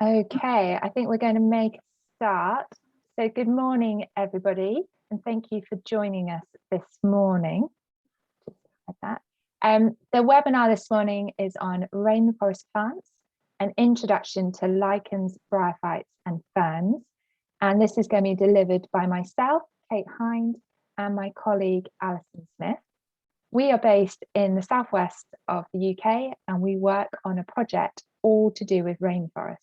Okay, I think we're going to make a start. So good morning, everybody, and thank you for joining us this morning. Just like that. The webinar this morning is on rainforest plants, an introduction to lichens, bryophytes, and ferns. And this is going to be delivered by myself, Kate Hind, and my colleague, Alison Smith. We are based in the southwest of the UK, and we work on a project all to do with rainforests.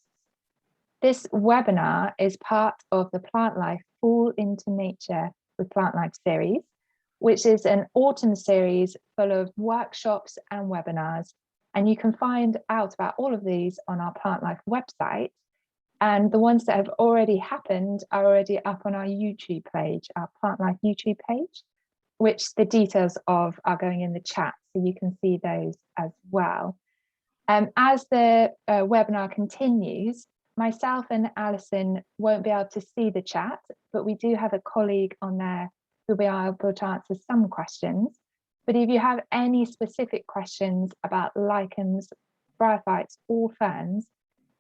This webinar is part of the Plant Life Fall into Nature with Plant Life series, which is an autumn series full of workshops and webinars. And you can find out about all of these on our Plant Life website. And the ones that have already happened are already up on our YouTube page, our Plant Life YouTube page, which the details of are going in the chat, so you can see those as well. As the webinar continues, myself and Alison won't be able to see the chat, but we do have a colleague on there who'll be able to answer some questions. But if you have any specific questions about lichens, bryophytes, or ferns,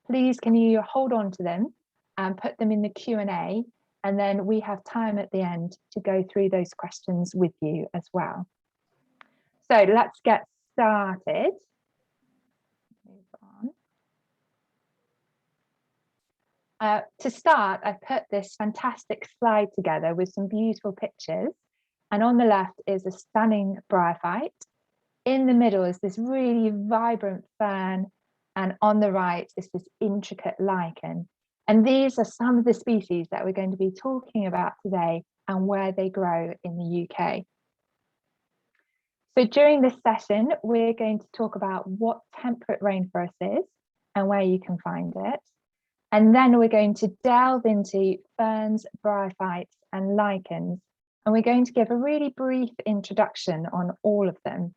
please can you hold on to them and put them in the Q&A, and then we have time at the end to go through those questions with you as well. So let's get started. Move on. To start, I've put this fantastic slide together with some beautiful pictures. And on the left is a stunning bryophyte. In the middle is this really vibrant fern. And on the right is this intricate lichen. And these are some of the species that we're going to be talking about today and where they grow in the UK. So during this session, we're going to talk about what temperate rainforest is and where you can find it. And then we're going to delve into ferns, bryophytes, and lichens. And we're going to give a really brief introduction on all of them.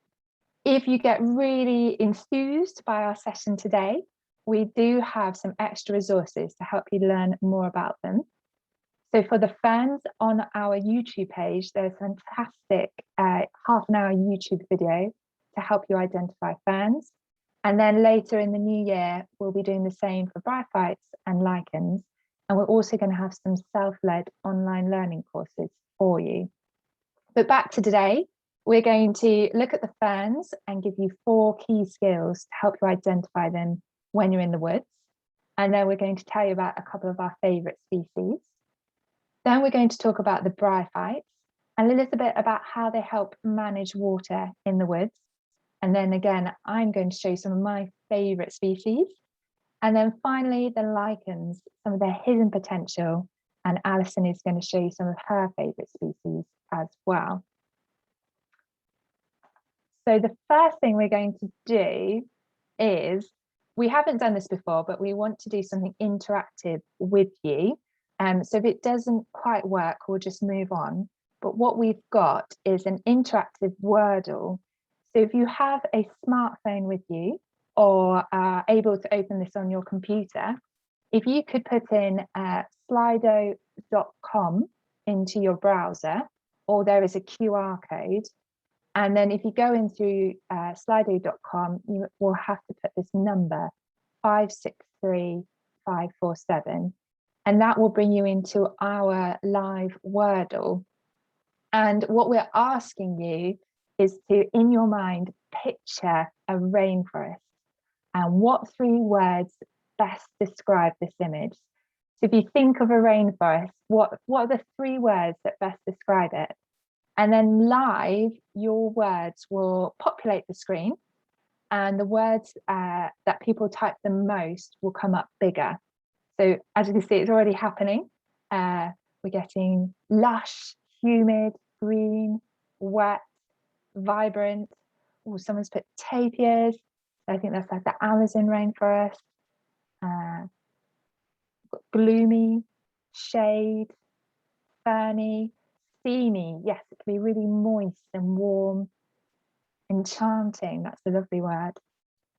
If you get really enthused by our session today, we do have some extra resources to help you learn more about them. So for the ferns on our YouTube page, there's a fantastic half-an-hour YouTube video to help you identify ferns. And then later in the new year, we'll be doing the same for bryophytes and lichens. And we're also going to have some self-led online learning courses for you. But back to today, we're going to look at the ferns and give you 4 key skills to help you identify them when you're in the woods. And then we're going to tell you about a couple of our favourite species. Then we're going to talk about the bryophytes and a little bit about how they help manage water in the woods. And then again, I'm going to show you some of my favourite species. And then finally, the lichens, some of their hidden potential. And Alison is going to show you some of her favourite species as well. So the first thing we're going to do is, we haven't done this before, but we want to do something interactive with you. So if it doesn't quite work, we'll just move on. But what we've got is an interactive Wordle. So if you have a smartphone with you or are able to open this on your computer, if you could put in slido.com into your browser, or there is a QR code. And then if you go in through slido.com, you will have to put this number 563547, and that will bring you into our live Wordle. And what we're asking you is to, in your mind, picture a rainforest. And what 3 words best describe this image? So if you think of a rainforest, what are the 3 words that best describe it? And then live, your words will populate the screen, and the words that people type the most will come up bigger. So as you can see, it's already happening. We're getting lush, humid, green, wet, vibrant. Oh, someone's put tapirs. I think that's like the Amazon rainforest. Gloomy, shade, ferny, steamy. Yes, it can be really moist and warm. Enchanting, that's a lovely word.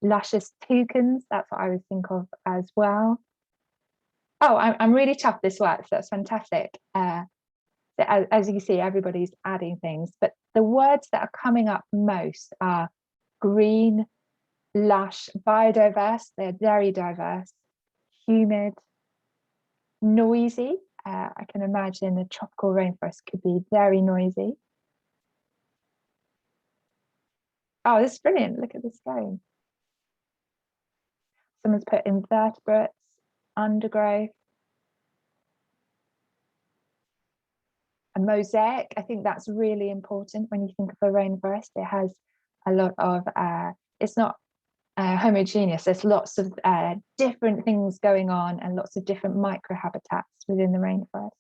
Luscious toucans, that's what I would think of as well. Oh, I'm really chuffed this works. That's fantastic. So as you can see, everybody's adding things, but the words that are coming up most are green, lush, biodiverse, they're very diverse, humid, noisy. I can imagine a tropical rainforest could be very noisy. Oh, this is brilliant. Look at this going. Someone's put invertebrates, undergrowth, a mosaic. I think that's really important when you think of a rainforest. It has a lot of, it's not homogeneous. There's lots of different things going on and lots of different microhabitats within the rainforest.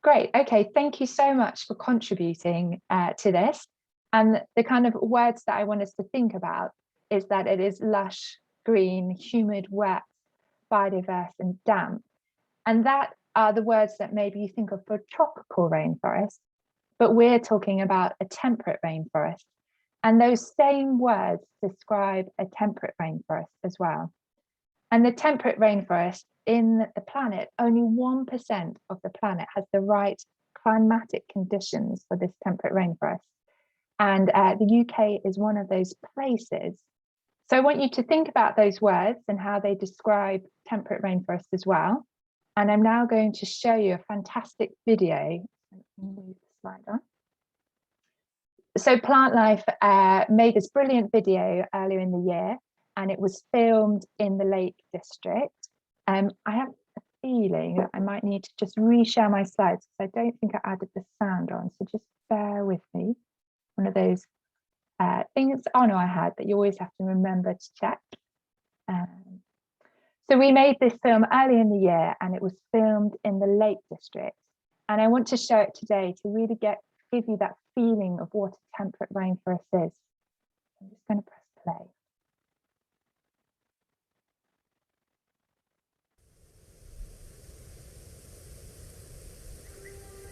Great. Okay, thank you so much for contributing to this. And the kind of words that I want us to think about is that it is lush, green, humid, wet, biodiverse, and damp. And that are the words that maybe you think of for a tropical rainforest, but we're talking about a temperate rainforest. And those same words describe a temperate rainforest as well. And the temperate rainforest in the planet, only 1% of the planet has the right climatic conditions for this temperate rainforest. And the UK is one of those places. So I want you to think about those words and how they describe temperate rainforest as well. And I'm now going to show you a fantastic video. Move the slide on. So Plant Life made this brilliant video earlier in the year, and it was filmed in the Lake District. I have a feeling that I might need to just reshare my slides because I don't think I added the sound on, so just bear with me. One of those things, oh no, I had, but you always have to remember to check. So we made this film early in the year, and it was filmed in the Lake District. And I want to show it today to really give you that feeling of what a temperate rainforest is. I'm just going to press play.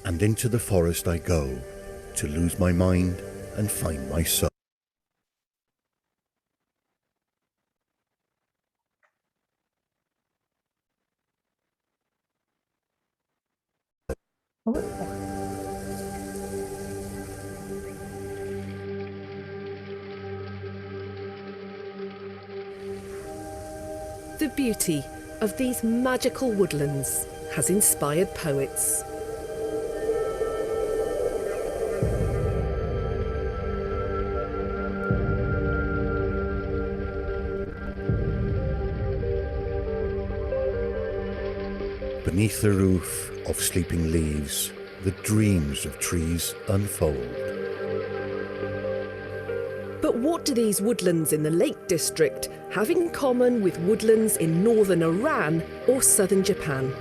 And into the forest I go, to lose my mind and find my soul. The beauty of these magical woodlands has inspired poets. Beneath the roof of sleeping leaves, the dreams of trees unfold. But what do these woodlands in the Lake District have in common with woodlands in northern Iran or southern Japan?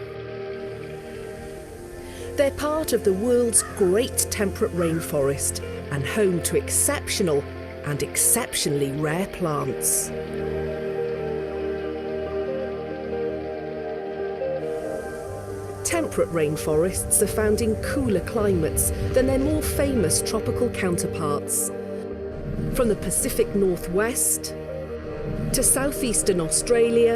They're part of the world's great temperate rainforest and home to exceptional and exceptionally rare plants. Temperate rainforests are found in cooler climates than their more famous tropical counterparts. From the Pacific Northwest to southeastern Australia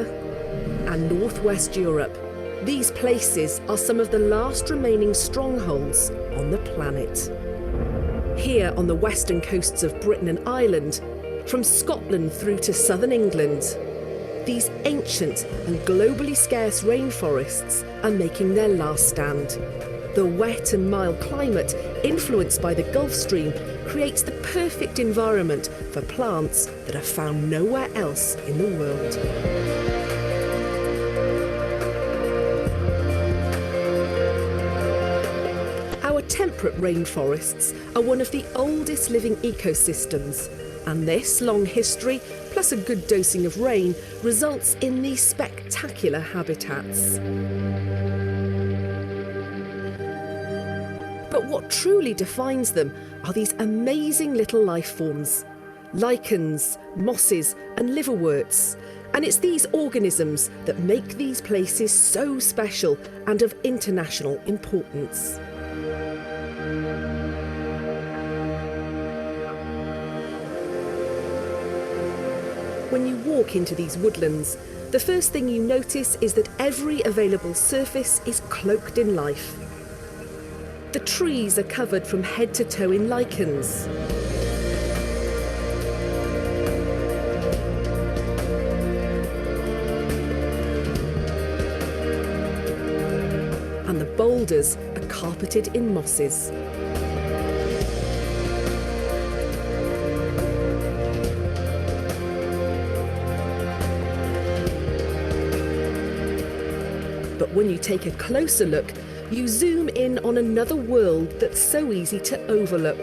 and northwest Europe, these places are some of the last remaining strongholds on the planet. Here on the western coasts of Britain and Ireland, from Scotland through to southern England, these ancient and globally scarce rainforests are making their last stand. The wet and mild climate, influenced by the Gulf Stream, creates the perfect environment for plants that are found nowhere else in the world. Our temperate rainforests are one of the oldest living ecosystems, and this long history, plus a good dosing of rain, results in these spectacular habitats. But what truly defines them are these amazing little life forms, lichens, mosses and liverworts. And it's these organisms that make these places so special and of international importance. When you walk into these woodlands, the first thing you notice is that every available surface is cloaked in life. The trees are covered from head to toe in lichens. and the boulders are carpeted in mosses. But when you take a closer look, you zoom in on another world that's so easy to overlook.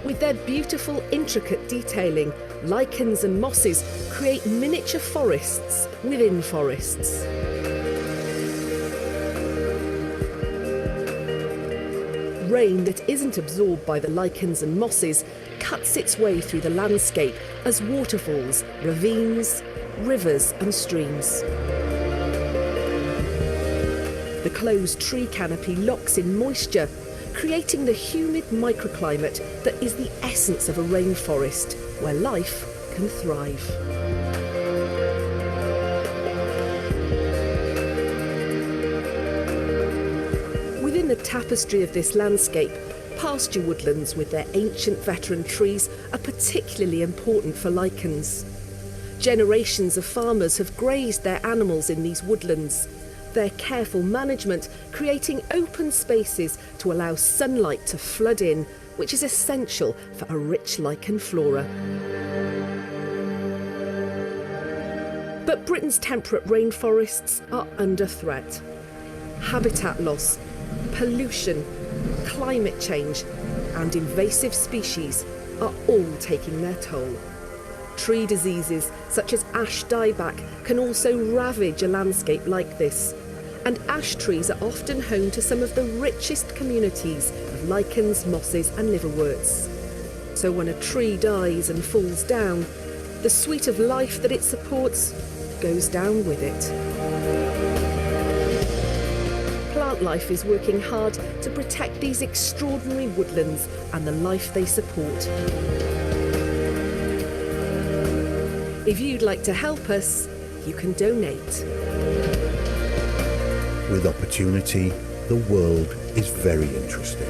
With their beautiful, intricate detailing, lichens and mosses create miniature forests within forests. Rain that isn't absorbed by the lichens and mosses cuts its way through the landscape as waterfalls, ravines, rivers and streams. The closed tree canopy locks in moisture, creating the humid microclimate that is the essence of a rainforest, where life can thrive. Within the tapestry of this landscape, pasture woodlands with their ancient veteran trees are particularly important for lichens. Generations of farmers have grazed their animals in these woodlands, their careful management creating open spaces to allow sunlight to flood in, which is essential for a rich lichen flora. But Britain's temperate rainforests are under threat. Habitat loss, pollution, climate change, and invasive species are all taking their toll. Tree diseases such as ash dieback can also ravage a landscape like this, and ash trees are often home to some of the richest communities of lichens, mosses and liverworts. So when a tree dies and falls down, the suite of life that it supports goes down with it. Plant life is working hard to protect these extraordinary woodlands and the life they support. If you'd like to help us, you can donate. With opportunity, the world is very interesting.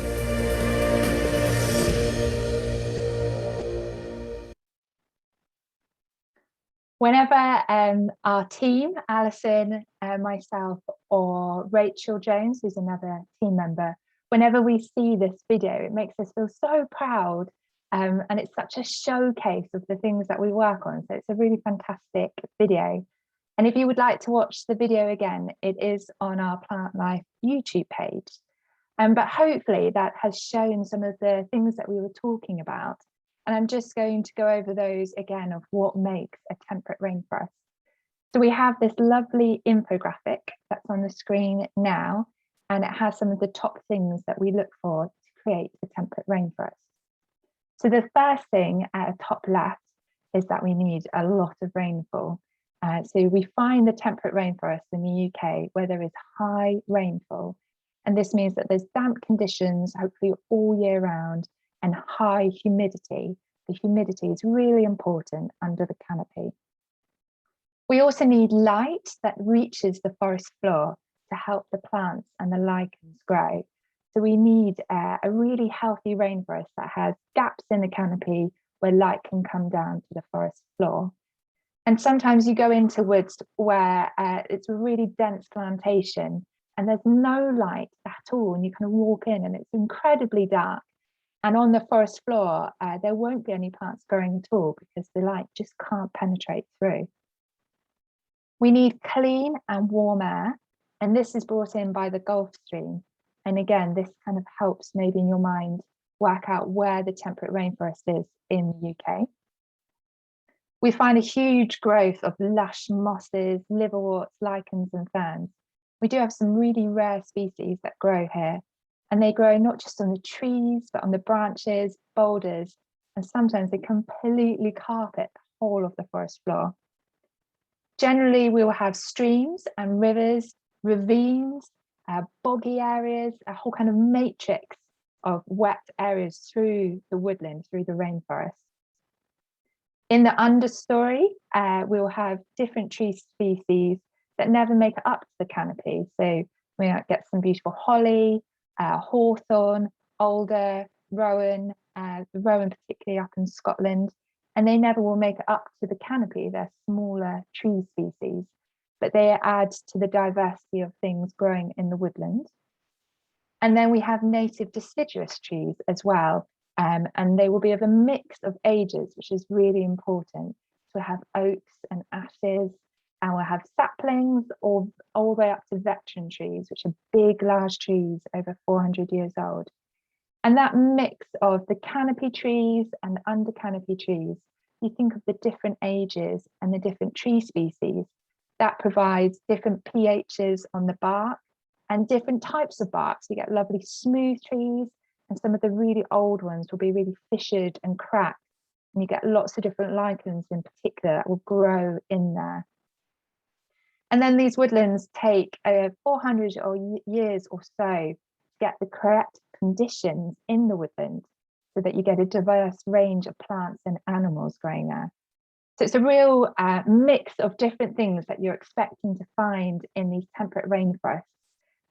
Whenever our team, Alison, myself, or Rachel Jones, who's another team member, whenever we see this video, it makes us feel so proud. And it's such a showcase of the things that we work on. So it's a really fantastic video. And if you would like to watch the video again, it is on our Plant Life YouTube page. But hopefully that has shown some of the things that we were talking about. And I'm just going to go over those again of what makes a temperate rainforest. So we have this lovely infographic that's on the screen now, and it has some of the top things that we look for to create a temperate rainforest. So the first thing at the top left is that we need a lot of rainfall. So we find the temperate rainforest in the UK where there is high rainfall. And this means that there's damp conditions, hopefully all year round, and high humidity. The humidity is really important under the canopy. We also need light that reaches the forest floor to help the plants and the lichens grow. So we need a really healthy rainforest that has gaps in the canopy where light can come down to the forest floor. And sometimes you go into woods where it's a really dense plantation and there's no light at all, and you kind of walk in and it's incredibly dark. And on the forest floor, there won't be any plants growing at all because the light just can't penetrate through. We need clean and warm air, and this is brought in by the Gulf Stream. And again, this kind of helps maybe in your mind work out where the temperate rainforest is in the UK. We find a huge growth of lush mosses, liverworts, lichens and ferns. We do have some really rare species that grow here, and they grow not just on the trees, but on the branches, boulders, and sometimes they completely carpet the whole of the forest floor. Generally, we will have streams and rivers, ravines, boggy areas, a whole kind of matrix of wet areas through the woodland, through the rainforest. In the understory, we will have different tree species that never make it up to the canopy. So we might get some beautiful holly, hawthorn, alder, rowan, the rowan particularly up in Scotland, and they never will make it up to the canopy. They're smaller tree species, but they add to the diversity of things growing in the woodland. And then we have native deciduous trees as well. And they will be of a mix of ages, which is really important. So we have oaks and ashes, and we'll have saplings all the way up to veteran trees, which are big, large trees over 400 years old. And that mix of the canopy trees and under canopy trees, you think of the different ages and the different tree species, that provides different pHs on the bark and different types of bark. So you get lovely smooth trees, and some of the really old ones will be really fissured and cracked. And you get lots of different lichens in particular that will grow in there. And then these woodlands take 400 years or so to get the correct conditions in the woodland so that you get a diverse range of plants and animals growing there. So it's a real mix of different things that you're expecting to find in these temperate rainforests,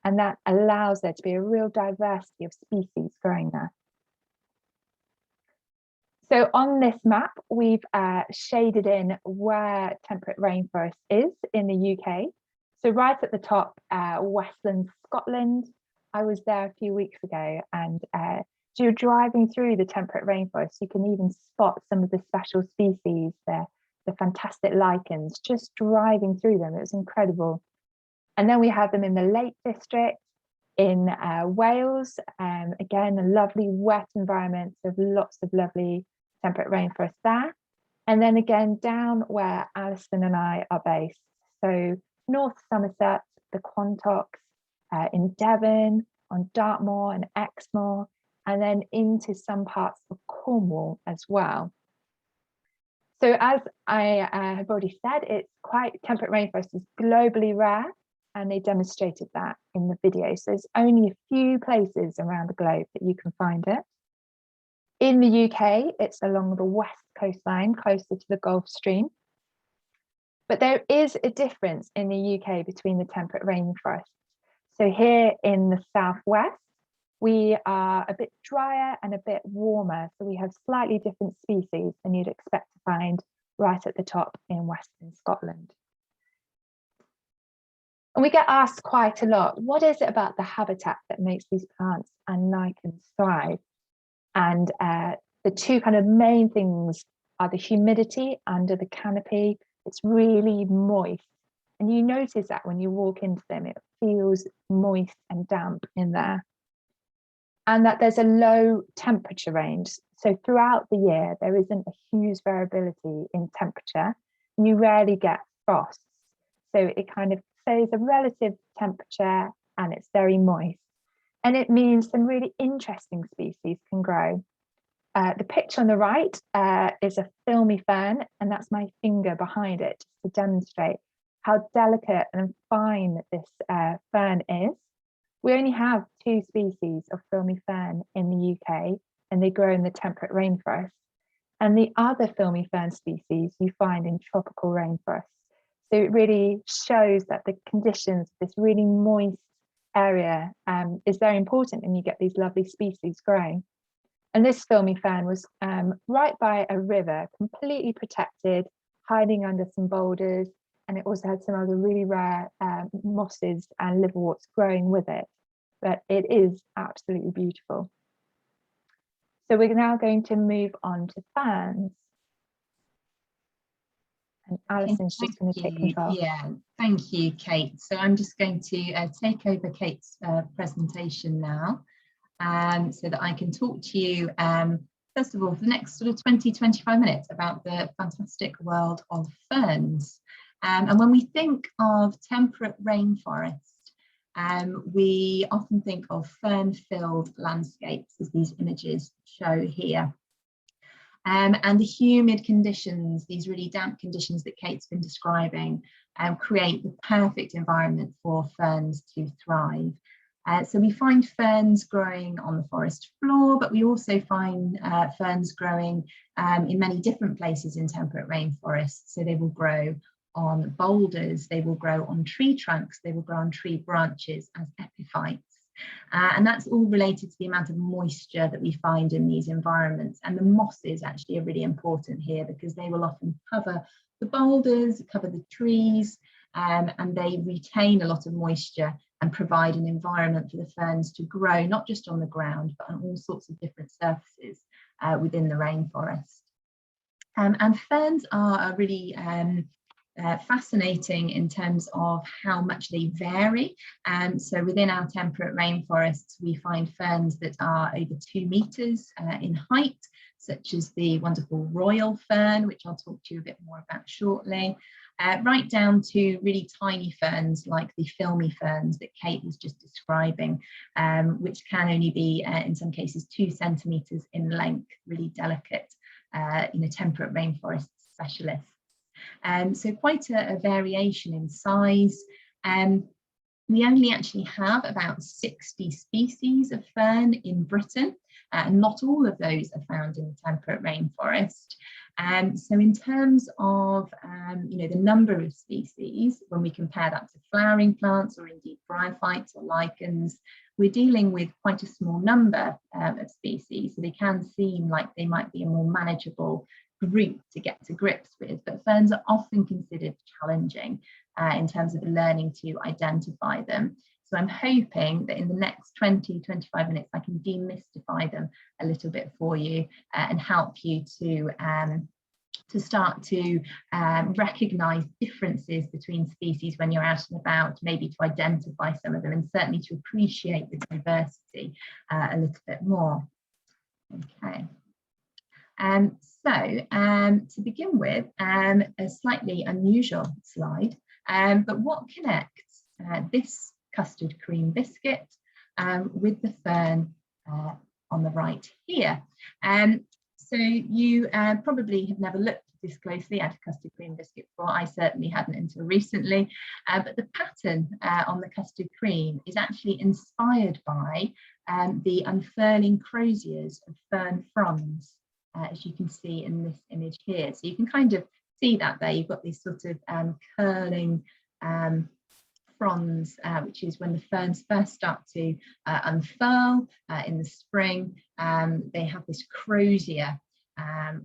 and that allows there to be a real diversity of species growing there. So on this map, we've shaded in where temperate rainforest is in the UK. So right at the top, Westland, Scotland. I was there a few weeks ago, and as you're driving through the temperate rainforest, you can even spot some of the special species, the fantastic lichens, just driving through them. It was incredible. And then we have them in the Lake District in Wales. Again, a lovely wet environment with lots of lovely temperate rainforest there. And then again down where Alison and I are based, so North Somerset, the Quantocks, in Devon, on Dartmoor and Exmoor, and then into some parts of Cornwall as well. So as I have already said, temperate rainforest is globally rare, and they demonstrated that in the video. So there's only a few places around the globe that you can find it. In the UK, it's along the west coastline, closer to the Gulf Stream. But there is a difference in the UK between the temperate rainforests. So here in the southwest, we are a bit drier and a bit warmer. So we have slightly different species than you'd expect to find right at the top in Western Scotland. And we get asked quite a lot, what is it about the habitat that makes these plants and lichens thrive? And the two kind of main things are the humidity under the canopy. It's really moist. And you notice that when you walk into them, it feels moist and damp in there. And that there's a low temperature range. So throughout the year, there isn't a huge variability in temperature. You rarely get frosts. So it kind of stays a relative temperature, and it's very moist. And it means some really interesting species can grow. The picture on the right is a filmy fern, and that's my finger behind it to demonstrate how delicate and fine this fern is. We only have 2 species of filmy fern in the UK, and they grow in the temperate rainforest. And the other filmy fern species you find in tropical rainforests. So it really shows that the conditions of this really moist area is very important, and you get these lovely species growing. And this filmy fern was right by a river, completely protected, hiding under some boulders, and it also had some other really rare mosses and liverworts growing with it. But it is absolutely beautiful. So we're now going to move on to ferns. And Alison's just going to take control. Yeah, thank you, Kate. So I'm just going to take over Kate's presentation now, so that I can talk to you, first of all, for the next sort of 20-25 minutes about the fantastic world of ferns. And when we think of temperate rainforest, we often think of fern-filled landscapes, as these images show here. And the humid conditions, these really damp conditions that Kate's been describing, create the perfect environment for ferns to thrive. So we find ferns growing on the forest floor, but we also find ferns growing in many different places in temperate rainforests. So they will grow on boulders, they will grow on tree trunks, they will grow on tree branches as epiphytes. And that's all related to the amount of moisture that we find in these environments. And the mosses actually are really important here, because they will often cover the boulders, cover the trees, and they retain a lot of moisture and provide an environment for the ferns to grow, not just on the ground, but on all sorts of different surfaces within the rainforest. And ferns are really fascinating in terms of how much they vary. So within our temperate rainforests, we find ferns that are over 2 meters in height, such as the wonderful royal fern, which I'll talk to you a bit more about shortly, right down to really tiny ferns like the filmy ferns that Kate was just describing, which can only be, in some cases, 2 centimeters in length, really delicate, temperate rainforest specialists. So quite a variation in size. We only actually have about 60 species of fern in Britain, and not all of those are found in the temperate rainforest. So in terms of the number of species, when we compare that to flowering plants or indeed bryophytes or lichens, we're dealing with quite a small number of species, so they can seem like they might be a more manageable group to get to grips with, but ferns are often considered challenging in terms of learning to identify them. So I'm hoping that in the next 20-25 minutes I can demystify them a little bit for you and help you to start to recognise differences between species when you're out and about, maybe to identify some of them, and certainly to appreciate the diversity a little bit more. Okay. To begin with, a slightly unusual slide, but what connects this custard cream biscuit with the fern on the right here? So you probably have never looked at this closely at a custard cream biscuit before. I certainly hadn't until recently, but the pattern on the custard cream is actually inspired by the unfurling croziers of fern fronds, as you can see in this image here. So you can kind of see that there. You've got these sort of curling fronds, which is when the ferns first start to unfurl in the spring. They have this crozier,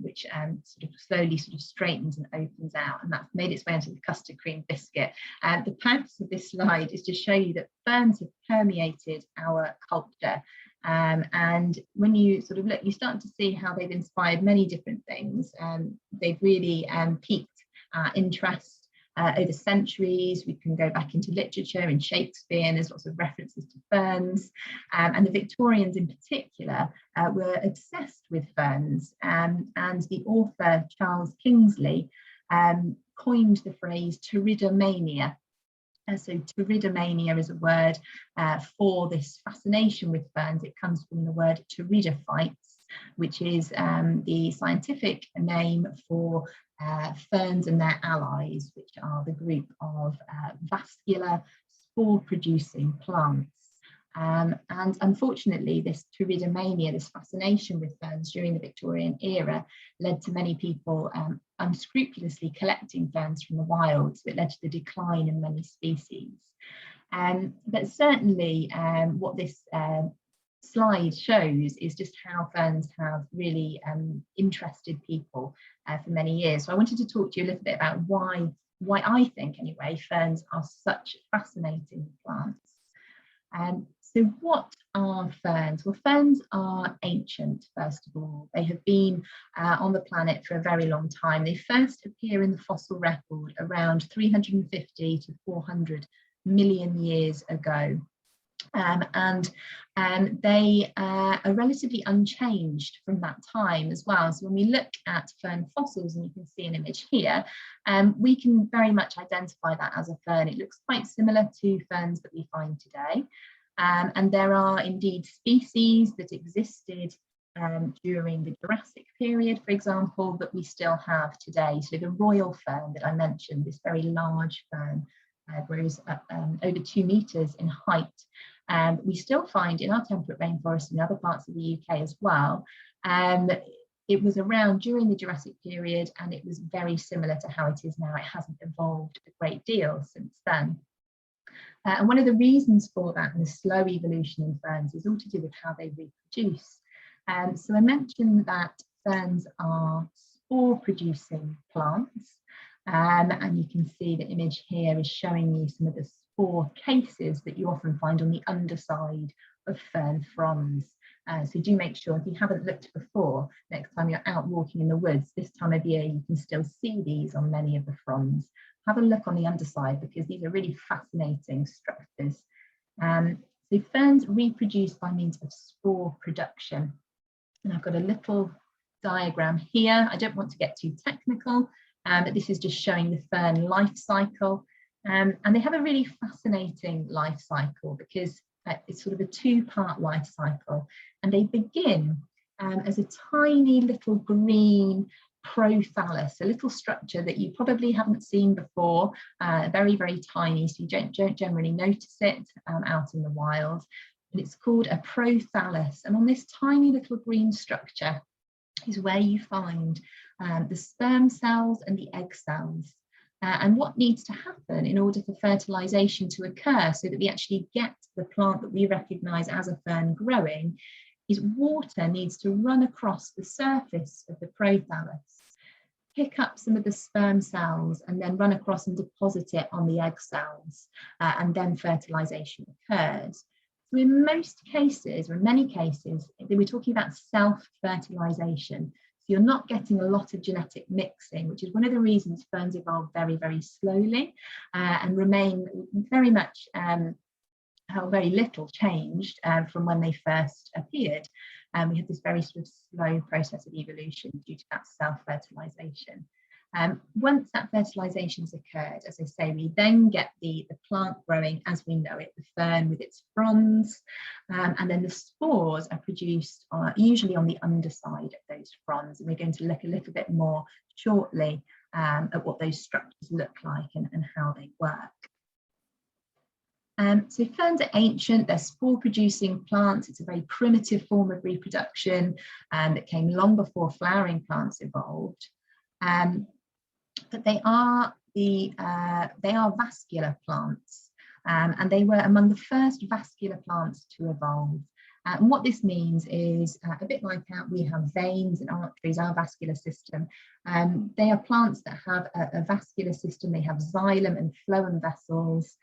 which sort of slowly straightens and opens out, and that's made its way into the custard cream biscuit. The purpose of this slide is to show you that ferns have permeated our culture. And when you sort of look, you start to see how they've inspired many different things. They've really piqued our interest over centuries. We can go back into literature and Shakespeare, and there's lots of references to ferns. And the Victorians in particular were obsessed with ferns. And the author Charles Kingsley coined the phrase pteridomania. So pteridomania is a word for this fascination with ferns. It comes from the word pteridophytes, which is the scientific name for ferns and their allies, which are the group of vascular spore-producing plants. And unfortunately, this pteridomania, this fascination with ferns during the Victorian era, led to many people unscrupulously collecting ferns from the wild. So it led to the decline in many species. But certainly what this slide shows is just how ferns have really interested people for many years. So I wanted to talk to you a little bit about why I think, anyway, ferns are such fascinating plants. So what are ferns? Well, ferns are ancient, first of all. They have been on the planet for a very long time. They first appear in the fossil record around 350 to 400 million years ago. And they are relatively unchanged from that time as well. So when we look at fern fossils, and you can see an image here, we can very much identify that as a fern. It looks quite similar to ferns that we find today. And there are indeed species that existed during the Jurassic period, for example, that we still have today. So the royal fern that I mentioned, this very large fern, grows over 2 meters in height. We still find in our temperate rainforest and other parts of the UK as well. It was around during the Jurassic period, and it was very similar to how it is now. It hasn't evolved a great deal since then. And one of the reasons for that and the slow evolution in ferns is all to do with how they reproduce. So I mentioned that ferns are spore-producing plants, and you can see the image here is showing you some of the spore cases that you often find on the underside of fern fronds. So do make sure, if you haven't looked before, next time you're out walking in the woods, this time of year, you can still see these on many of the fronds. Have a look on the underside, because these are really fascinating structures. So ferns reproduce by means of spore production. And I've got a little diagram here. I don't want to get too technical, but this is just showing the fern life cycle. And they have a really fascinating life cycle, because it's sort of a two-part life cycle. And they begin as a tiny little green prothallus, a little structure that you probably haven't seen before, very, very tiny, so you don't generally notice it out in the wild. And it's called a prothallus. And on this tiny little green structure is where you find the sperm cells and the egg cells. And what needs to happen in order for fertilization to occur, so that we actually get the plant that we recognize as a fern growing, is water needs to run across the surface of the prothallus, pick up some of the sperm cells, and then run across and deposit it on the egg cells, and then fertilization occurs. So in most cases, or in many cases, we're talking about self-fertilization. So you're not getting a lot of genetic mixing, which is one of the reasons ferns evolve very, very slowly and remain very much very little changed from when they first appeared. We have this very sort of slow process of evolution due to that self-fertilization. Once that fertilization has occurred, as I say, we then get the plant growing as we know it, the fern with its fronds, and then the spores are produced usually on the underside of those fronds. And we're going to look a little bit more shortly at what those structures look like and how they work. So ferns are ancient, they're spore-producing plants. It's a very primitive form of reproduction that came long before flowering plants evolved. But they are vascular plants, and they were among the first vascular plants to evolve. And what this means is a bit like how we have veins and arteries, our vascular system. They are plants that have a vascular system. They have xylem and phloem vessels,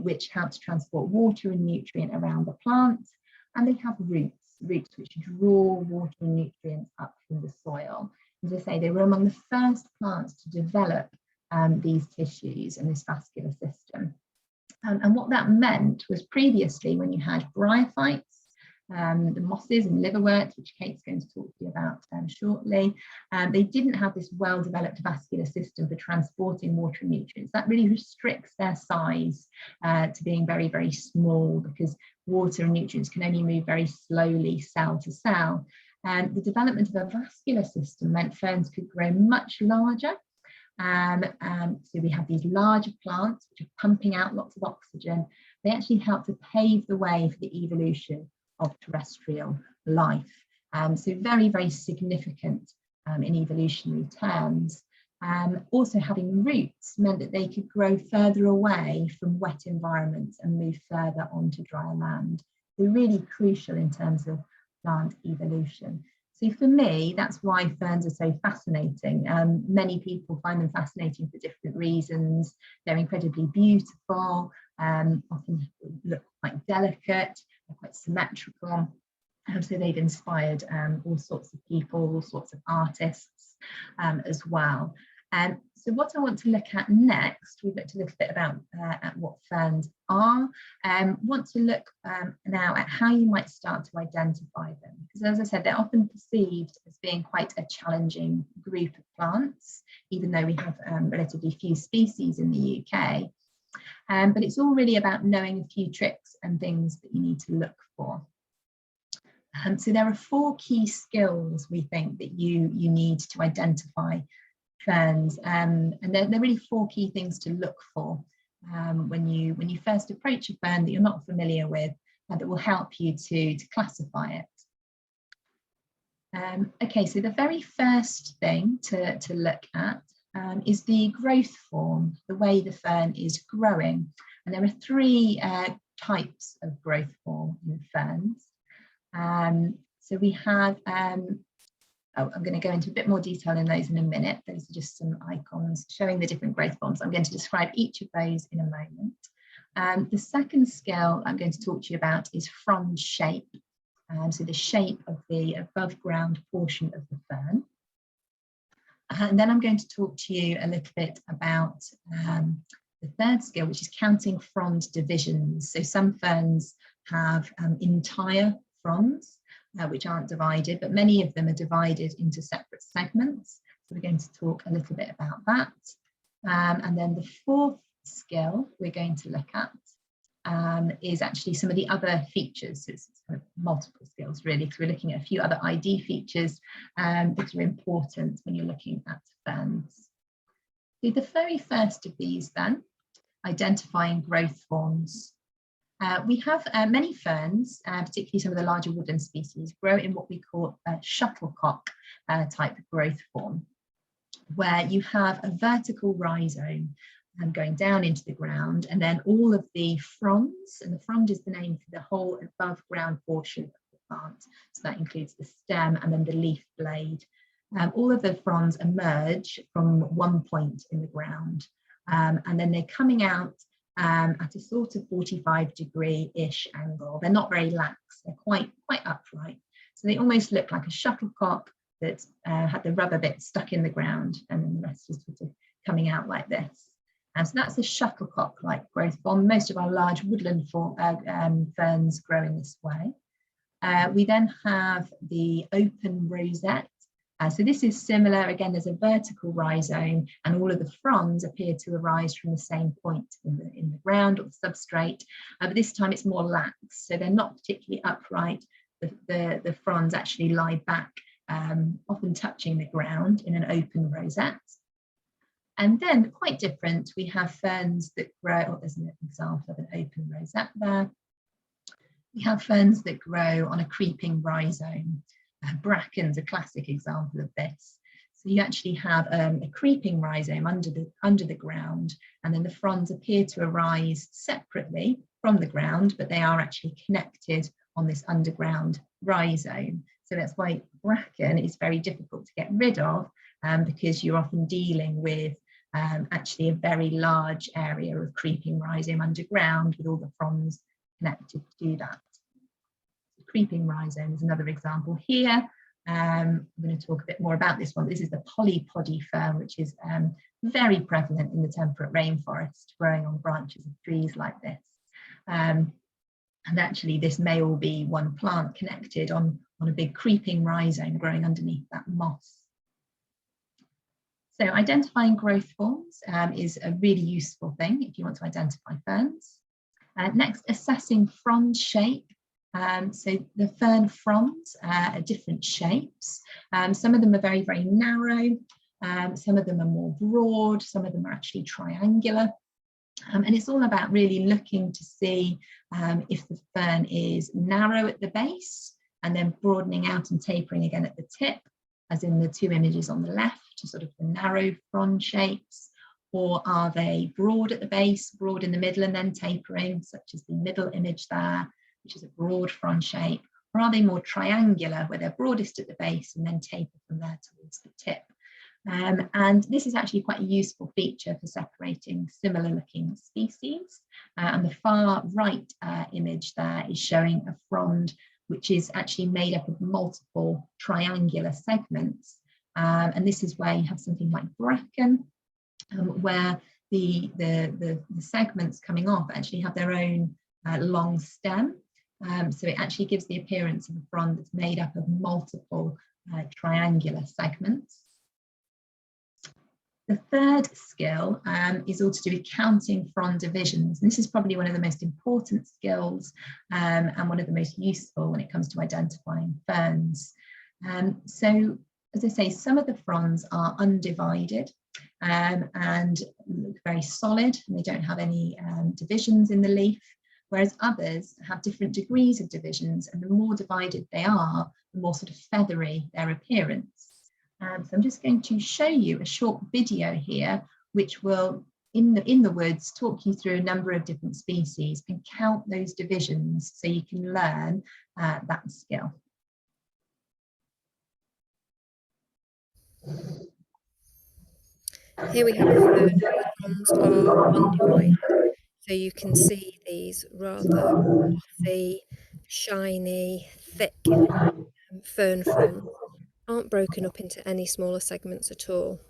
which help to transport water and nutrient around the plant. And they have roots which draw water and nutrients up from the soil. As I say, they were among the first plants to develop these tissues and this vascular system. And what that meant was, previously, when you had bryophytes, the mosses and liverworts, which Kate's going to talk to you about shortly, they didn't have this well-developed vascular system for transporting water and nutrients. That really restricts their size to being very, very small, because water and nutrients can only move very slowly cell to cell. And the development of a vascular system meant ferns could grow much larger. So we have these larger plants which are pumping out lots of oxygen. They actually help to pave the way for the evolution of terrestrial life. So very, very significant in evolutionary terms. Also, having roots meant that they could grow further away from wet environments and move further onto dry land. So really crucial in terms of plant evolution. So for me, that's why ferns are so fascinating. Many people find them fascinating for different reasons. They're incredibly beautiful, often look quite delicate, they're quite symmetrical. So they've inspired all sorts of people, all sorts of artists as well. So what I want to look at next, we've looked a little bit about at what ferns are. Want to look now at how you might start to identify them, because as I said, they're often perceived as being quite a challenging group of plants, even though we have relatively few species in the UK. But it's all really about knowing a few tricks and things that you need to look for. So there are 4 key skills we think that you need to identify ferns, and they're really 4 key things to look for when you first approach a fern that you're not familiar with, that will help you to classify it. Okay, so the very first thing to look at is the growth form, the way the fern is growing. And there are 3 types of growth form in ferns. So we have I'm going to go into a bit more detail in those in a minute. Those are just some icons showing the different growth forms. I'm going to describe each of those in a moment. The second skill I'm going to talk to you about is frond shape. So the shape of the above ground portion of the fern. And then I'm going to talk to you a little bit about the third skill, which is counting frond divisions. So some ferns have entire fronds, which aren't divided, but many of them are divided into separate segments. So we're going to talk a little bit about that. And then the fourth skill we're going to look at is actually some of the other features. So it's kind of multiple skills really, because we're looking at a few other ID features that are important when you're looking at ferns. So the very first of these then, identifying growth forms. We have many ferns, particularly some of the larger woodland species, grow in what we call a shuttlecock type growth form, where you have a vertical rhizome going down into the ground, and then all of the fronds, and the frond is the name for the whole above ground portion of the plant, so that includes the stem and then the leaf blade. All of the fronds emerge from one point in the ground, and then they're coming out at a sort of 45-degree-ish angle. They're not very lax, they're quite upright. So they almost look like a shuttlecock that's had the rubber bit stuck in the ground, and then the rest is sort of coming out like this. And so that's a shuttlecock-like growth form. Most of our large woodland ferns grow in this way. We then have the open rosette. So this is similar. Again, there's a vertical rhizome, and all of the fronds appear to arise from the same point in the ground or the substrate, but this time it's more lax, so they're not particularly upright. The fronds actually lie back, often touching the ground in an open rosette. And then, quite different, we have ferns that grow, oh, there's an example of an open rosette there. We have ferns that grow on a creeping rhizome. Bracken's a classic example of this. So you actually have a creeping rhizome under the ground, and then the fronds appear to arise separately from the ground, but they are actually connected on this underground rhizome. So that's why bracken is very difficult to get rid of, because you're often dealing with actually a very large area of creeping rhizome underground with all the fronds connected to do that. Creeping rhizome is another example here. I'm going to talk a bit more about this one. This is the Polypotty fern, which is very prevalent in the temperate rainforest, growing on branches of trees like this. And actually, this may all be one plant connected on a big creeping rhizome growing underneath that moss. So identifying growth forms is a really useful thing if you want to identify ferns. Next, assessing frond shape. So the fern fronds are different shapes. Some of them are very, very narrow. Some of them are more broad. Some of them are actually triangular. And it's all about really looking to see if the fern is narrow at the base and then broadening out and tapering again at the tip, as in the two images on the left, sort of the narrow frond shapes, or are they broad at the base, broad in the middle and then tapering, such as the middle image there, which is a broad frond shape, or are they more triangular, where they're broadest at the base and then taper from there towards the tip. And this is actually quite a useful feature for separating similar looking species. And the far right image there is showing a frond which is actually made up of multiple triangular segments. And this is where you have something like bracken, where the segments coming off actually have their own long stem. So it actually gives the appearance of a frond that's made up of multiple triangular segments. The third skill is all to do with counting frond divisions. And this is probably one of the most important skills and one of the most useful when it comes to identifying ferns. So, as I say, some of the fronds are undivided and look very solid, and they don't have any divisions in the leaf, whereas others have different degrees of divisions, and the more divided they are, the more sort of feathery their appearance. So I'm just going to show you a short video here, which will, in the woods, talk you through a number of different species and count those divisions so you can learn that skill. Here we have a fern whose fronds are undivided. So you can see these rather glossy, shiny, thick fern fronds aren't broken up into any smaller segments at all.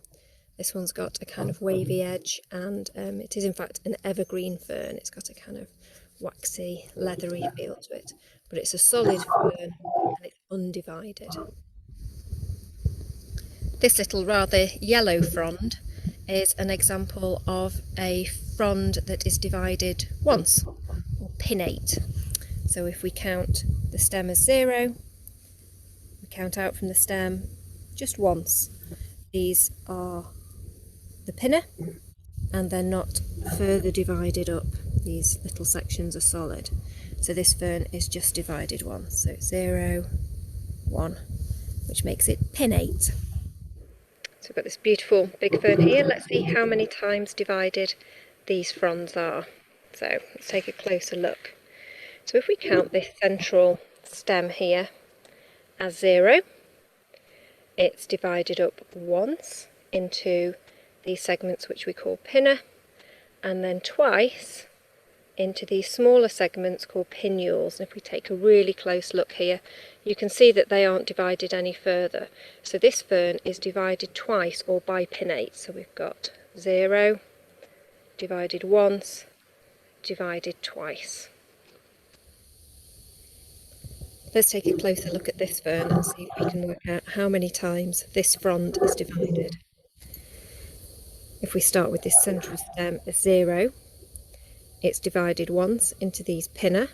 This one's got a kind of wavy edge, and it is in fact an evergreen fern. It's got a kind of waxy, leathery feel to it, but it's a solid fern and it's undivided. This little rather yellow frond is an example of a frond that is divided once, or pinnate. So if we count the stem as 0, we count out from the stem just once. These are the pinner, and they're not further divided up. These little sections are solid. So this fern is just divided once. So 0, 1, which makes it pinnate. So we've got this beautiful big fern here. Let's see how many times divided these fronds are. So let's take a closer look. So if we count this central stem here as 0, it's divided up once into these segments which we call pinna, and then twice into these smaller segments called pinnules. And if we take a really close look here, you can see that they aren't divided any further. So this fern is divided twice, or bipinnate. So we've got 0, divided once, divided twice. Let's take a closer look at this fern and see if we can work out how many times this frond is divided. If we start with this central stem as 0, it's divided once into these pinna,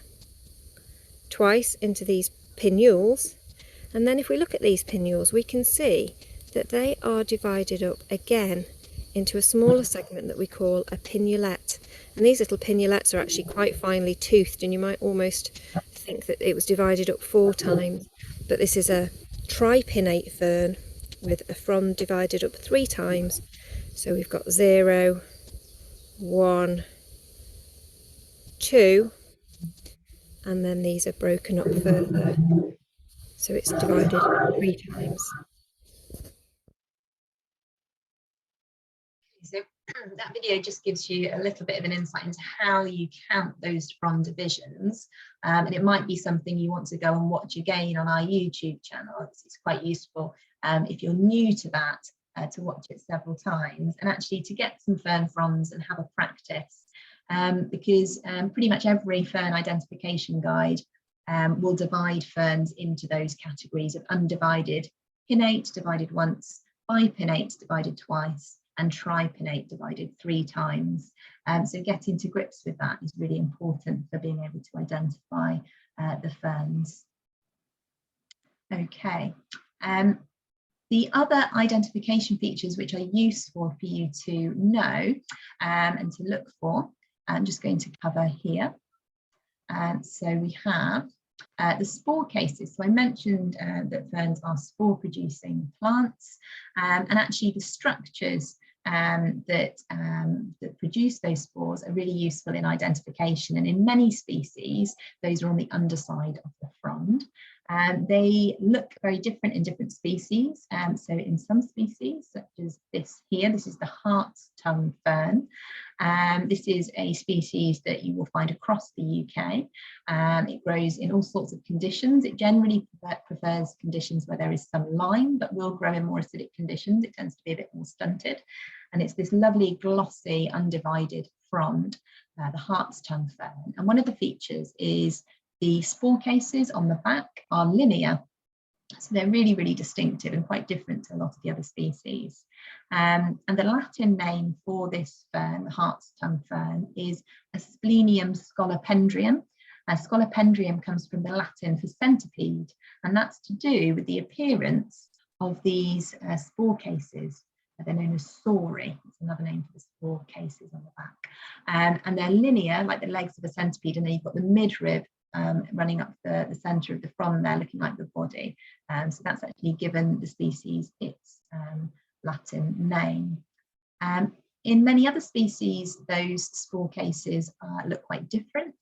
twice into these pinnules, and then if we look at these pinnules, we can see that they are divided up again into a smaller segment that we call a pinnulette. And these little pinnulettes are actually quite finely toothed, and you might almost think that it was divided up 4 times, but this is a tripinnate fern with a frond divided up 3 times. So we've got 0, 1, 2, and then these are broken up further, so it's divided 3 times. So that video just gives you a little bit of an insight into how you count those frond divisions, and it might be something you want to go and watch again on our YouTube channel. It's quite useful if you're new to that, to watch it several times and actually to get some fern fronds and have a practice, because pretty much every fern identification guide will divide ferns into those categories of undivided, pinnate, divided once, bipinnate, divided twice, and tripinnate, divided 3 times. So getting to grips with that is really important for being able to identify the ferns. Okay. The other identification features which are useful for you to know and to look for, I'm just going to cover here. So we have the spore cases. So I mentioned that ferns are spore producing plants, and actually the structures that produce those spores are really useful in identification, and in many species those are on the underside of the frond. They look very different in different species. So in some species, such as this here, this is the hart's tongue fern. This is a species that you will find across the UK. It grows in all sorts of conditions. It generally prefers conditions where there is some lime, but will grow in more acidic conditions. It tends to be a bit more stunted. And it's this lovely, glossy, undivided frond, the hart's tongue fern. And one of the features is the spore cases on the back are linear. So they're really, really distinctive and quite different to a lot of the other species. And the Latin name for this fern, the hart's tongue fern, is Asplenium scolopendrium. Scolopendrium comes from the Latin for centipede, and that's to do with the appearance of these spore cases. They're known as sori. It's another name for the spore cases on the back. And they're linear, like the legs of a centipede, and then you've got the midrib running up the centre of the frond there, looking like the body. So that's actually given the species its Latin name. In many other species, those spore cases look quite different.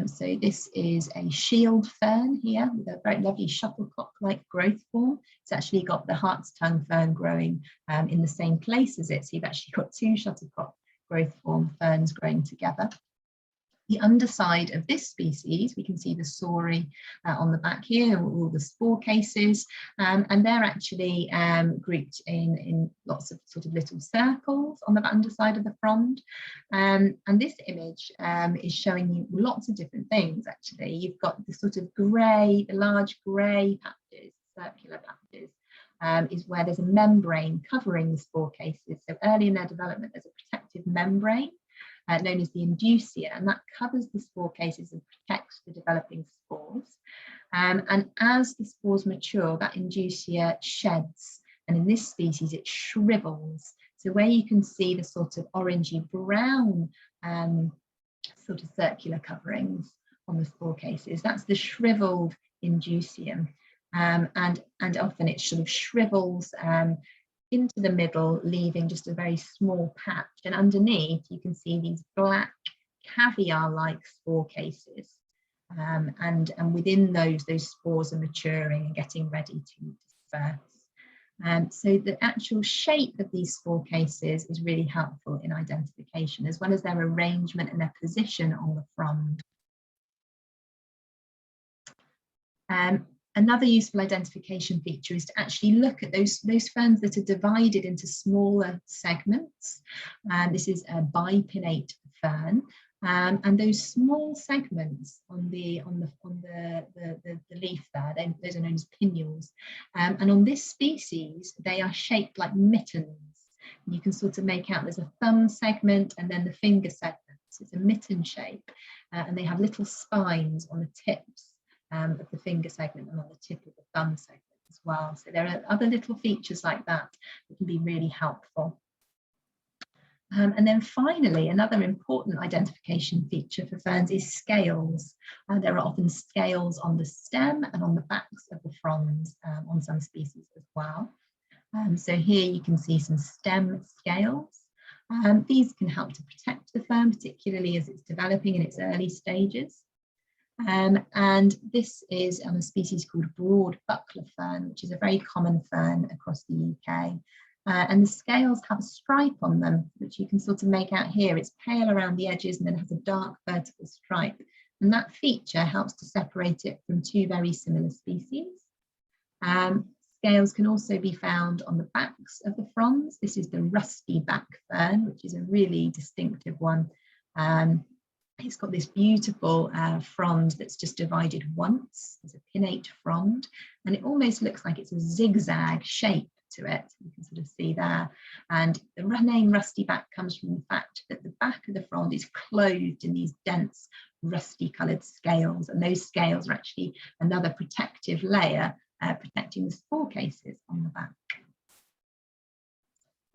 So this is a shield fern here with a very lovely shuttlecock-like growth form. It's actually got the hart's tongue fern growing in the same place as it. So you've actually got 2 shuttlecock growth form ferns growing together. The underside of this species, we can see the sori on the back here, all the spore cases, and they're actually grouped in lots of sort of little circles on the underside of the frond. And this image is showing you lots of different things, actually. You've got the sort of grey, the large grey patches, circular patches, is where there's a membrane covering the spore cases. So early in their development, there's a protective membrane known as the inducia, and that covers the spore cases and protects the developing spores. And as the spores mature, that inducia sheds, and in this species it shrivels. So where you can see the sort of orangey brown sort of circular coverings on the spore cases, that's the shriveled inducium, and often it sort of shrivels into the middle, leaving just a very small patch, and underneath you can see these black caviar-like spore cases, and within those spores are maturing and getting ready to disperse. So the actual shape of these spore cases is really helpful in identification, as well as their arrangement and their position on the frond. Another useful identification feature is to actually look at those ferns that are divided into smaller segments. This is a bipinnate fern, and those small segments on the leaf there, those are known as pinnules. And on this species, they are shaped like mittens. You can sort of make out there's a thumb segment and then the finger segments. It's a mitten shape, and they have little spines on the tips of the finger segment and on the tip of the thumb segment as well. So there are other little features like that can be really helpful. And then finally, another important identification feature for ferns is scales. There are often scales on the stem and on the backs of the fronds on some species as well. So here you can see some stem scales. These can help to protect the fern, particularly as it's developing in its early stages. And this is a species called broad buckler fern, which is a very common fern across the UK. And the scales have a stripe on them, which you can sort of make out here. It's pale around the edges and then has a dark vertical stripe. And that feature helps to separate it from two very similar species. Scales can also be found on the backs of the fronds. This is the rusty back fern, which is a really distinctive one. It's got this beautiful frond that's just divided once. It's a pinnate frond, and it almost looks like it's a zigzag shape to it. You can sort of see there. And the name rusty back comes from the fact that the back of the frond is clothed in these dense, rusty coloured scales, and those scales are actually another protective layer protecting the spore cases on the back.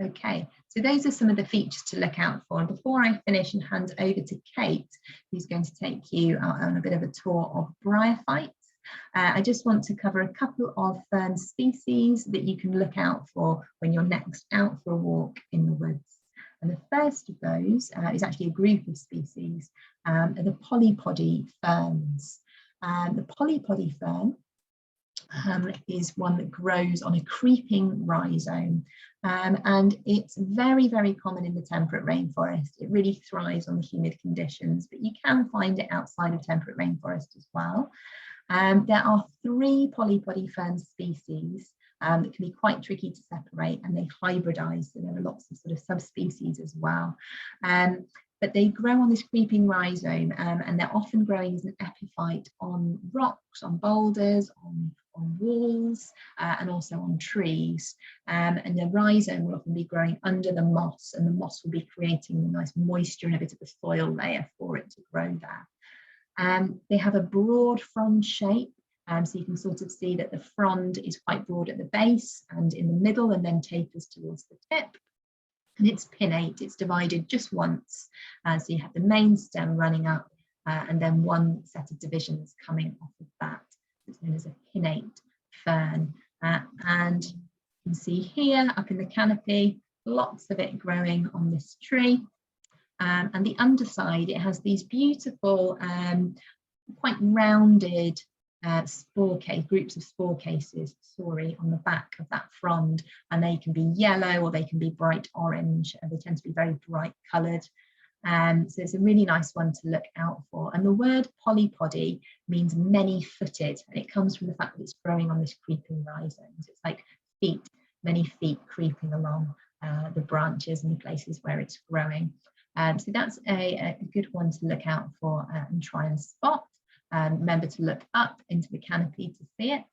Okay, so those are some of the features to look out for. And before I finish and hand over to Kate, who's going to take you on a bit of a tour of bryophytes, I just want to cover a couple of fern species that you can look out for when you're next out for a walk in the woods. And the first of those is actually a group of species, the Polypotty ferns. The Polypotty fern is one that grows on a creeping rhizome, and it's very, very common in the temperate rainforest. It really thrives on the humid conditions, but you can find it outside of temperate rainforest as well. There are 3 Polypotty fern species that can be quite tricky to separate, and they hybridize, so there are lots of sort of subspecies as well. But they grow on this creeping rhizome, and they're often growing as an epiphyte on rocks, on boulders, on walls, and also on trees. And the rhizome will often be growing under the moss, and the moss will be creating a nice moisture and a bit of a soil layer for it to grow there. They have a broad frond shape, so you can sort of see that the frond is quite broad at the base and in the middle, and then tapers towards the tip. And it's pinnate, it's divided just once. So you have the main stem running up, and then one set of divisions coming off of that. It's known as a pinnate fern. And you can see here up in the canopy, lots of it growing on this tree. And the underside, it has these beautiful, quite rounded groups of spore cases, on the back of that frond, and they can be yellow or they can be bright orange, and they tend to be very bright coloured. So it's a really nice one to look out for. And the word polypody means many-footed, and it comes from the fact that it's growing on this creeping rhizome. So it's like feet, many feet creeping along the branches and the places where it's growing. So that's a good one to look out for and try and spot. Remember to look up into the canopy to see it.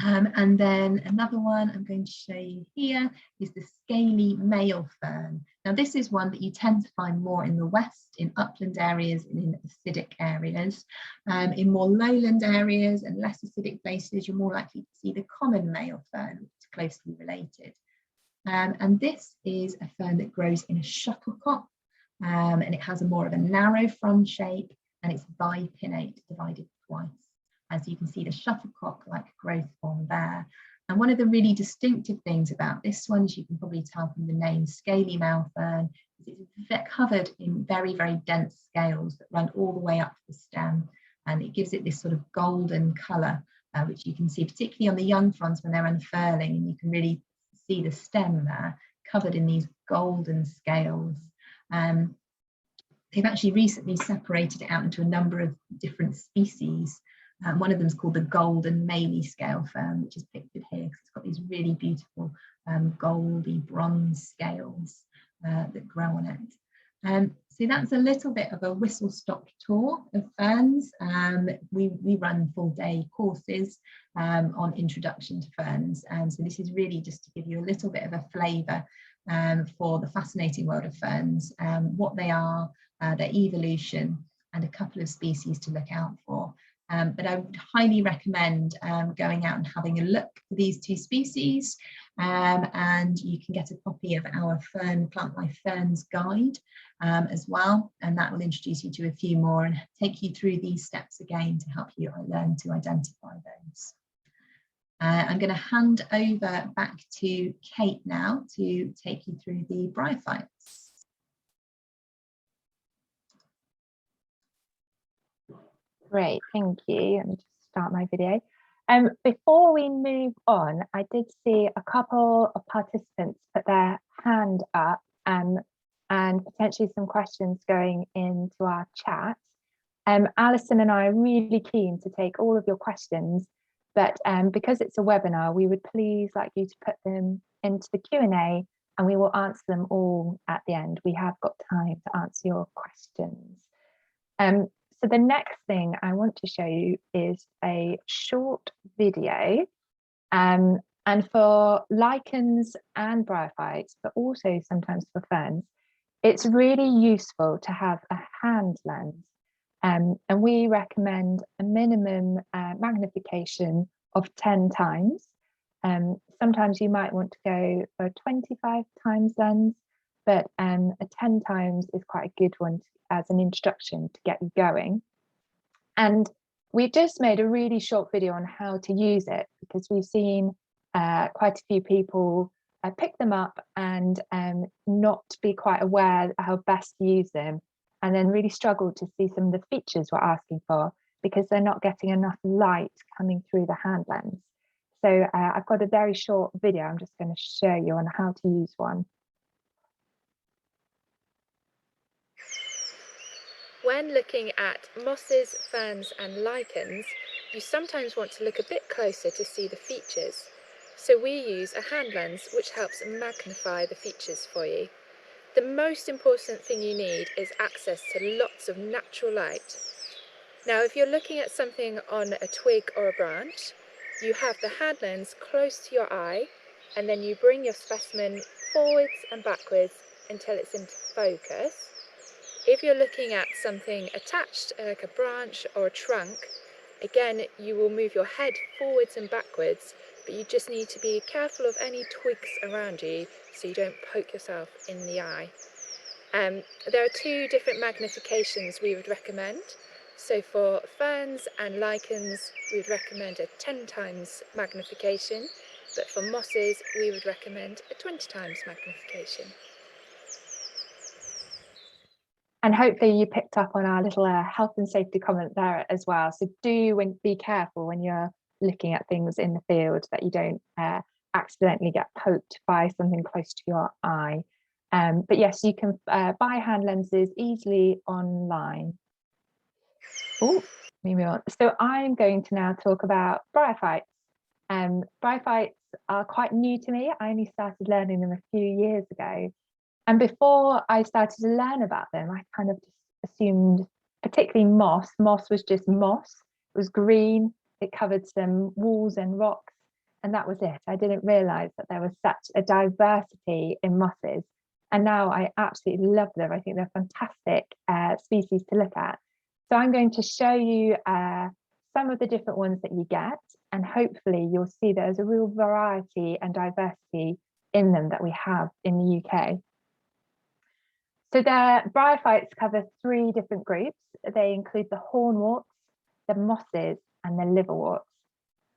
And then another one I'm going to show you here is the scaly male fern. Now this is one that you tend to find more in the west, in upland areas and in acidic areas. In more lowland areas and less acidic places, you're more likely to see the common male fern, which is closely related. And this is a fern that grows in a shuttlecock, and it has a more of a narrow frond shape, and it's bipinnate, divided twice. As you can see, the shuttlecock-like growth form there. And one of the really distinctive things about this one, as you can probably tell from the name scaly male fern, is it's covered in very, very dense scales that run all the way up the stem. And it gives it this sort of golden colour, which you can see particularly on the young fronds when they're unfurling, and you can really see the stem there covered in these golden scales. They've actually recently separated it out into a number of different species. One of them is called the golden maley scale fern, which is pictured here because it's got these really beautiful goldy bronze scales that grow on it. So that's a little bit of a whistle-stop tour of ferns. We run full-day courses on introduction to ferns, and so this is really just to give you a little bit of a flavour for the fascinating world of ferns, what they are, their evolution, and a couple of species to look out for. But I would highly recommend going out and having a look for these two species, and you can get a copy of our Plant Life Ferns guide as well, and that will introduce you to a few more and take you through these steps again to help you learn to identify those. I'm going to hand over back to Kate now to take you through the bryophytes. Great, thank you. Let me just start my video. Before we move on, I did see a couple of participants put their hand up and potentially some questions going into our chat. Alison and I are really keen to take all of your questions, but because it's a webinar, we would please like you to put them into the Q&A and we will answer them all at the end. We have got time to answer your questions. So the next thing I want to show you is a short video, and for lichens and bryophytes, but also sometimes for ferns, it's really useful to have a hand lens, and we recommend a minimum magnification of 10 times. Sometimes you might want to go for a 25 times lens, but a 10 times is quite a good one as an introduction to get you going. And we just made a really short video on how to use it because we've seen quite a few people pick them up and not be quite aware how best to use them, and then really struggle to see some of the features we're asking for because they're not getting enough light coming through the hand lens. So I've got a very short video I'm just going to show you on how to use one. When looking at mosses, ferns and lichens, you sometimes want to look a bit closer to see the features. So we use a hand lens which helps magnify the features for you. The most important thing you need is access to lots of natural light. Now if you're looking at something on a twig or a branch, you have the hand lens close to your eye and then you bring your specimen forwards and backwards until it's into focus. If you're looking at something attached, like a branch or a trunk, again, you will move your head forwards and backwards, but you just need to be careful of any twigs around you so you don't poke yourself in the eye. There are two different magnifications we would recommend. So for ferns and lichens, we would recommend a 10 times magnification, but for mosses, we would recommend a 20 times magnification. And hopefully you picked up on our little health and safety comment there as well. So be careful when you're looking at things in the field that you don't accidentally get poked by something close to your eye. But yes, you can buy hand lenses easily online. Oh, moving on. So I'm going to now talk about bryophytes. Bryophytes are quite new to me. I only started learning them a few years ago. And before I started to learn about them, I kind of just assumed, particularly moss. Moss was just moss. It was green. It covered some walls and rocks, and that was it. I didn't realize that there was such a diversity in mosses. And now I absolutely love them. I think they're fantastic species to look at. So I'm going to show you some of the different ones that you get, and hopefully you'll see there's a real variety and diversity in them that we have in the UK. So the bryophytes cover 3 different groups. They include the hornworts, the mosses, and the liverworts.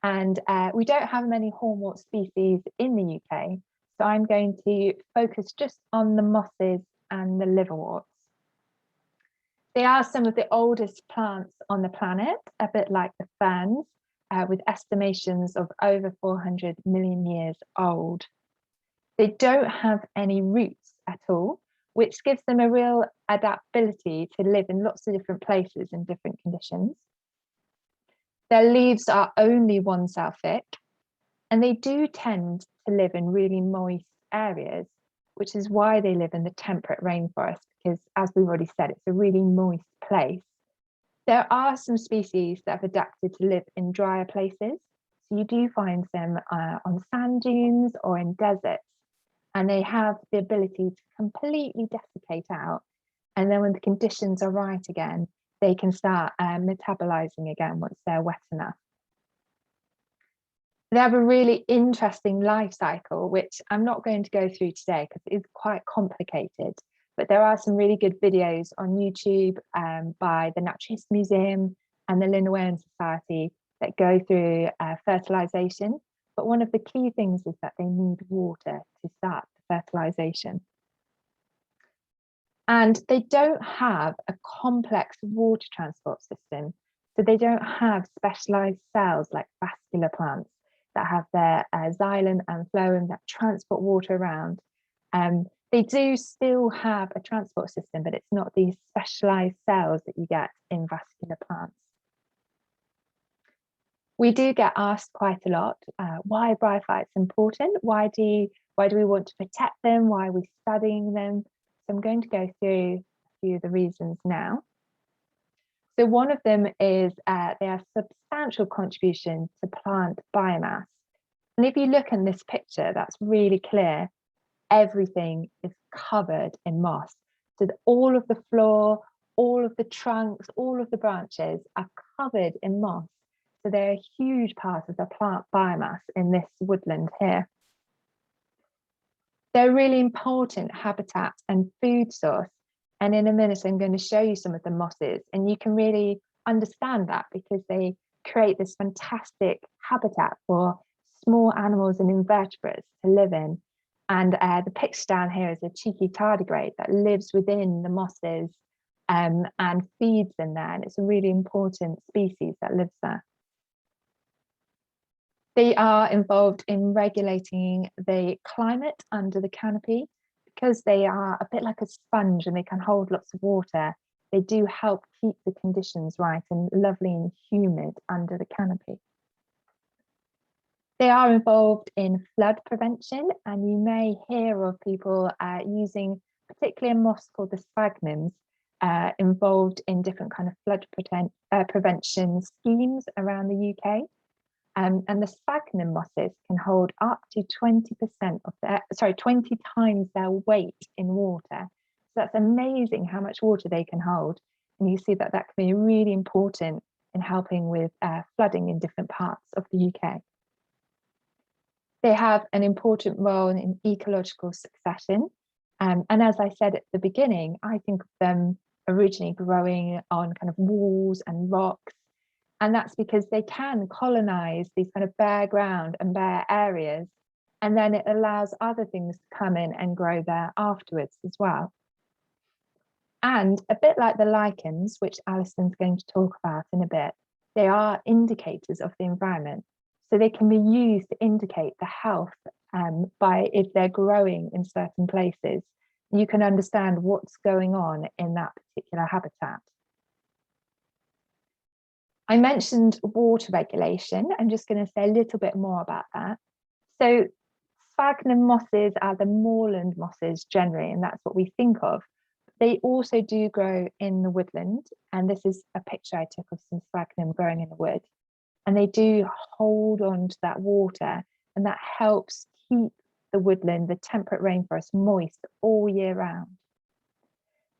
And we don't have many hornwort species in the UK, so I'm going to focus just on the mosses and the liverworts. They are some of the oldest plants on the planet, a bit like the ferns, with estimations of over 400 million years old. They don't have any roots at all, which gives them a real adaptability to live in lots of different places in different conditions. Their leaves are only 1 cell thick, and they do tend to live in really moist areas, which is why they live in the temperate rainforest, because as we've already said, it's a really moist place. There are some species that have adapted to live in drier places. So you do find them on sand dunes or in deserts, and they have the ability to completely desiccate out. And then when the conditions are right again, they can start metabolizing again once they're wet enough. They have a really interesting life cycle, which I'm not going to go through today because it is quite complicated, but there are some really good videos on YouTube by the Naturalist Museum and the Linnean Society that go through fertilization. But one of the key things is that they need water to start the fertilization. And they don't have a complex water transport system. So they don't have specialized cells like vascular plants that have their xylem and phloem that transport water around. They do still have a transport system, but it's not these specialized cells that you get in vascular plants. We do get asked quite a lot, why are bryophytes important? Why do we want to protect them? Why are we studying them? So I'm going to go through a few of the reasons now. So one of them is they are substantial contribution to plant biomass. And if you look in this picture, that's really clear. Everything is covered in moss. So that all of the floor, all of the trunks, all of the branches are covered in moss. So they're a huge part of the plant biomass in this woodland here. They're a really important habitat and food source. And in a minute, I'm going to show you some of the mosses, and you can really understand that because they create this fantastic habitat for small animals and invertebrates to live in. And the picture down here is a cheeky tardigrade that lives within the mosses and feeds in there. And it's a really important species that lives there. They are involved in regulating the climate under the canopy. Because they are a bit like a sponge and they can hold lots of water, they do help keep the conditions right and lovely and humid under the canopy. They are involved in flood prevention, and you may hear of people using particularly a moss called the sphagnums involved in different kind of flood prevention schemes around the UK. And the sphagnum mosses can hold up to 20% of their, 20 times their weight in water. So that's amazing how much water they can hold. And you see that that can be really important in helping with flooding in different parts of the UK. They have an important role in ecological succession. And as I said at the beginning, I think of them originally growing on kind of walls and rocks. And that's because they can colonize these kind of bare ground and bare areas. And then it allows other things to come in and grow there afterwards as well. And a bit like the lichens, which Alison's going to talk about in a bit, they are indicators of the environment. So they can be used to indicate the health by if they're growing in certain places. you can understand what's going on in that particular habitat. I mentioned water regulation. I'm just going to say a little bit more about that. So sphagnum mosses are the moorland mosses generally, and that's what we think of. They also do grow in the woodland, and this is a picture I took of some sphagnum growing in the wood. And they do hold on to that water, and that helps keep the woodland, the temperate rainforest, moist all year round.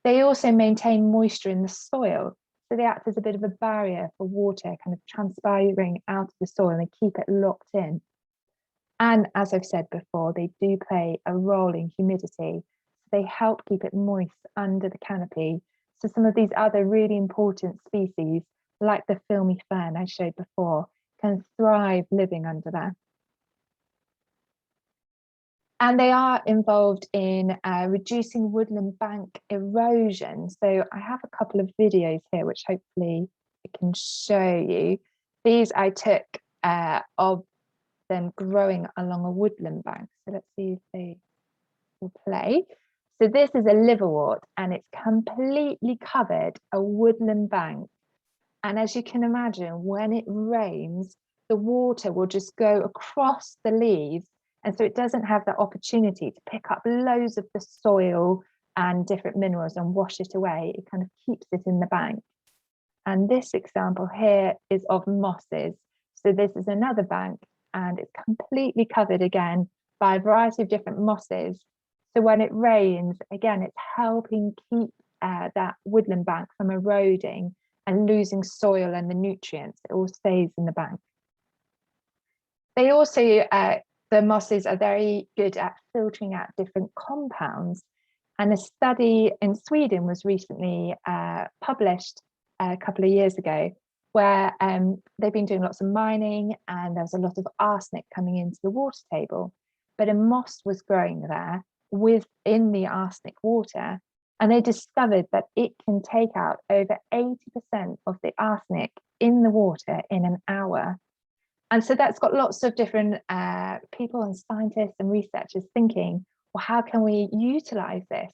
They also maintain moisture in the soil, so they act as a bit of a barrier for water kind of transpiring out of the soil and keep it locked in. And as I've said before, they do play a role in humidity. They help keep it moist under the canopy. So some of these other really important species, like the filmy fern I showed before, can thrive living under there. And they are involved in reducing woodland bank erosion. So I have a couple of videos here, which hopefully I can show you. These I took of them growing along a woodland bank. So let's see if they will play. So this is a liverwort, and it's completely covered a woodland bank. And as you can imagine, when it rains, the water will just go across the leaves. And so it doesn't have the opportunity to pick up loads of the soil and different minerals and wash it away. It kind of keeps it in the bank. And this example here is of mosses. So this is another bank, and it's completely covered again by a variety of different mosses. So when it rains, again, it's helping keep that woodland bank from eroding and losing soil and the nutrients. It all stays in the bank. They also, the mosses are very good at filtering out different compounds. And a study in Sweden was recently published a couple of years ago, where they've been doing lots of mining, and there was a lot of arsenic coming into the water table. But a moss was growing there within the arsenic water, and they discovered that it can take out over 80% of the arsenic in the water in an hour. And so that's got lots of different people and scientists and researchers thinking, well, how can we utilize this?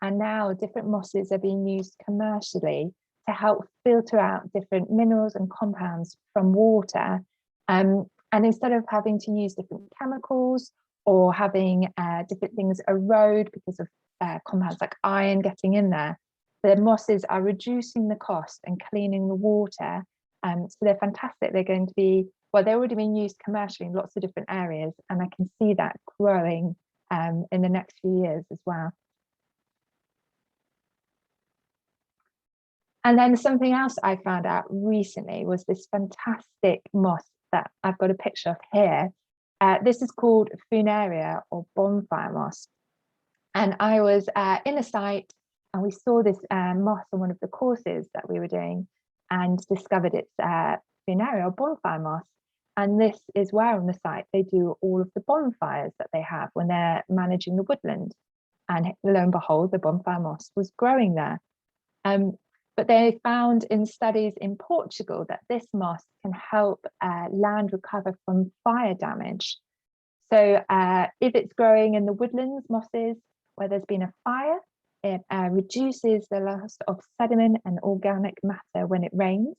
And now different mosses are being used commercially to help filter out different minerals and compounds from water. And instead of having to use different chemicals or having different things erode because of compounds like iron getting in there, the mosses are reducing the cost and cleaning the water. So they're fantastic. They're going to be, well, they're already being used commercially in lots of different areas, and I can see that growing in the next few years as well. And then something else I found out recently was this fantastic moss that I've got a picture of here. This is called funeria, or bonfire moss. And I was in a site, and we saw this moss on one of the courses that we were doing, and discovered it's funeria, or bonfire moss. And this is where on the site they do all of the bonfires that they have when they're managing the woodland. And lo and behold, the bonfire moss was growing there. But they found in studies in Portugal that this moss can help land recover from fire damage. So if it's growing in the woodlands, mosses, where there's been a fire, it reduces the loss of sediment and organic matter when it rains.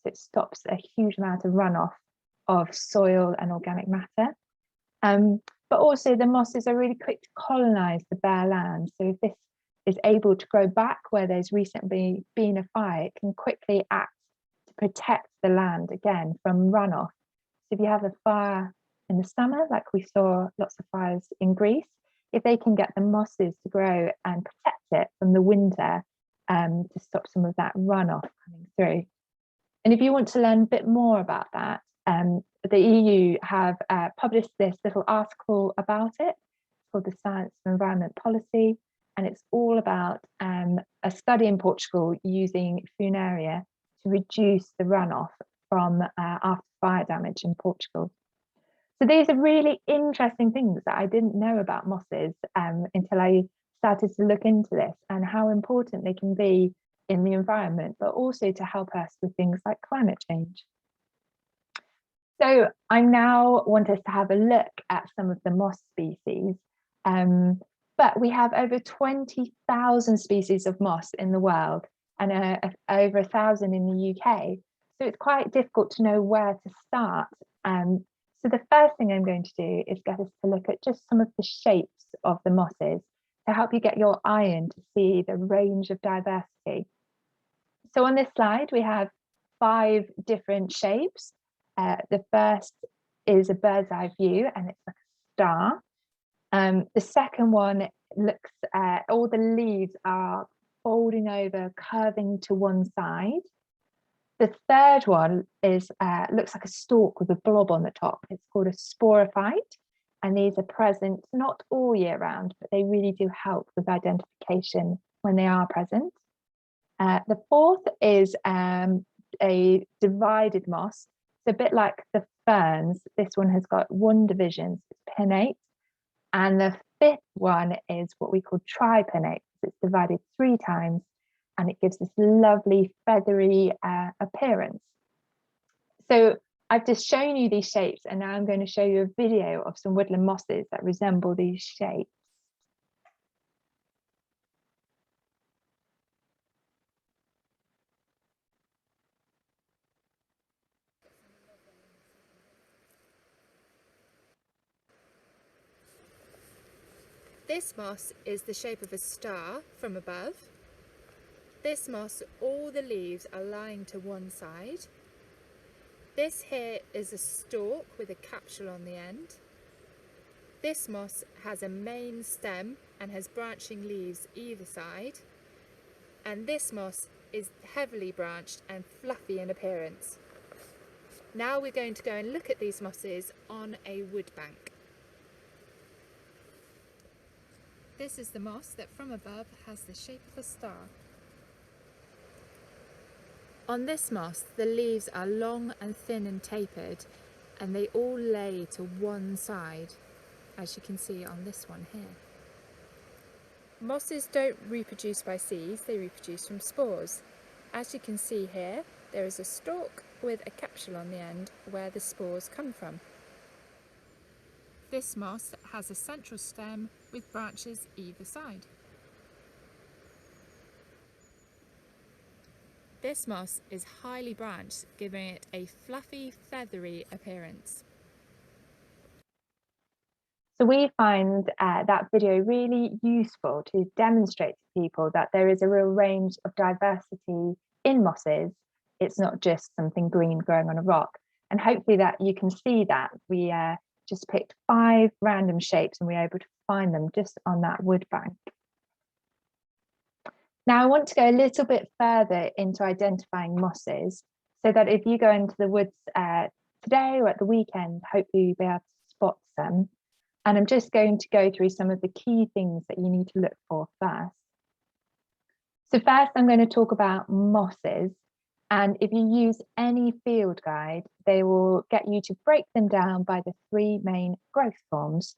So it stops a huge amount of runoff of soil and organic matter. But also the mosses are really quick to colonize the bare land. So if this is able to grow back where there's recently been a fire, it can quickly act to protect the land again from runoff. So if you have a fire in the summer, like we saw lots of fires in Greece, if they can get the mosses to grow and protect it from the winter to stop some of that runoff coming through. And if you want to learn a bit more about that, the EU have published this little article about it. It's called the Science of Environment Policy. And it's all about a study in Portugal using funeria to reduce the runoff from after fire damage in Portugal. So these are really interesting things that I didn't know about mosses until I started to look into this, and how important they can be in the environment, but also to help us with things like climate change. So I now want us to have a look at some of the moss species. But we have over 20,000 species of moss in the world and over 1,000 in the UK. So it's quite difficult to know where to start. So the first thing I'm going to do is get us to look at just some of the shapes of the mosses to help you get your eye in to see the range of diversity. So on this slide, we have 5 different shapes. The first is a bird's eye view, and it's like a star. The second one looks all the leaves are folding over, curving to one side. The third one is looks like a stalk with a blob on the top. It's called a sporophyte, and these are present not all year round, but they really do help with identification when they are present. The fourth is a divided moss. It's a bit like the ferns. This one has got 1 division, it's pinnate. And the fifth one is what we call tripinnate. It's divided 3 times, and it gives this lovely feathery appearance. So I've just shown you these shapes, and now I'm going to show you a video of some woodland mosses that resemble these shapes. This moss is the shape of a star from above. This moss, all the leaves are lying to one side. This here is a stalk with a capsule on the end. This moss has a main stem and has branching leaves either side. And this moss is heavily branched and fluffy in appearance. Now we're going to go and look at these mosses on a wood bank. This is the moss that from above has the shape of a star. On this moss, the leaves are long and thin and tapered, and they all lay to one side, as you can see on this one here. Mosses don't reproduce by seeds, they reproduce from spores. As you can see here, there is a stalk with a capsule on the end where the spores come from. This moss has a central stem with branches either side. This moss is highly branched, giving it a fluffy, feathery appearance. So we find that video really useful to demonstrate to people that there is a real range of diversity in mosses. It's not just something green growing on a rock. And hopefully that you can see that. We just picked 5 random shapes and we were able to find them just on that wood bank. Now I want to go a little bit further into identifying mosses so that if you go into the woods today or at the weekend, hopefully you'll be able to spot some. And I'm just going to go through some of the key things that you need to look for first. So first I'm going to talk about mosses. And if you use any field guide, they will get you to break them down by the 3 main growth forms.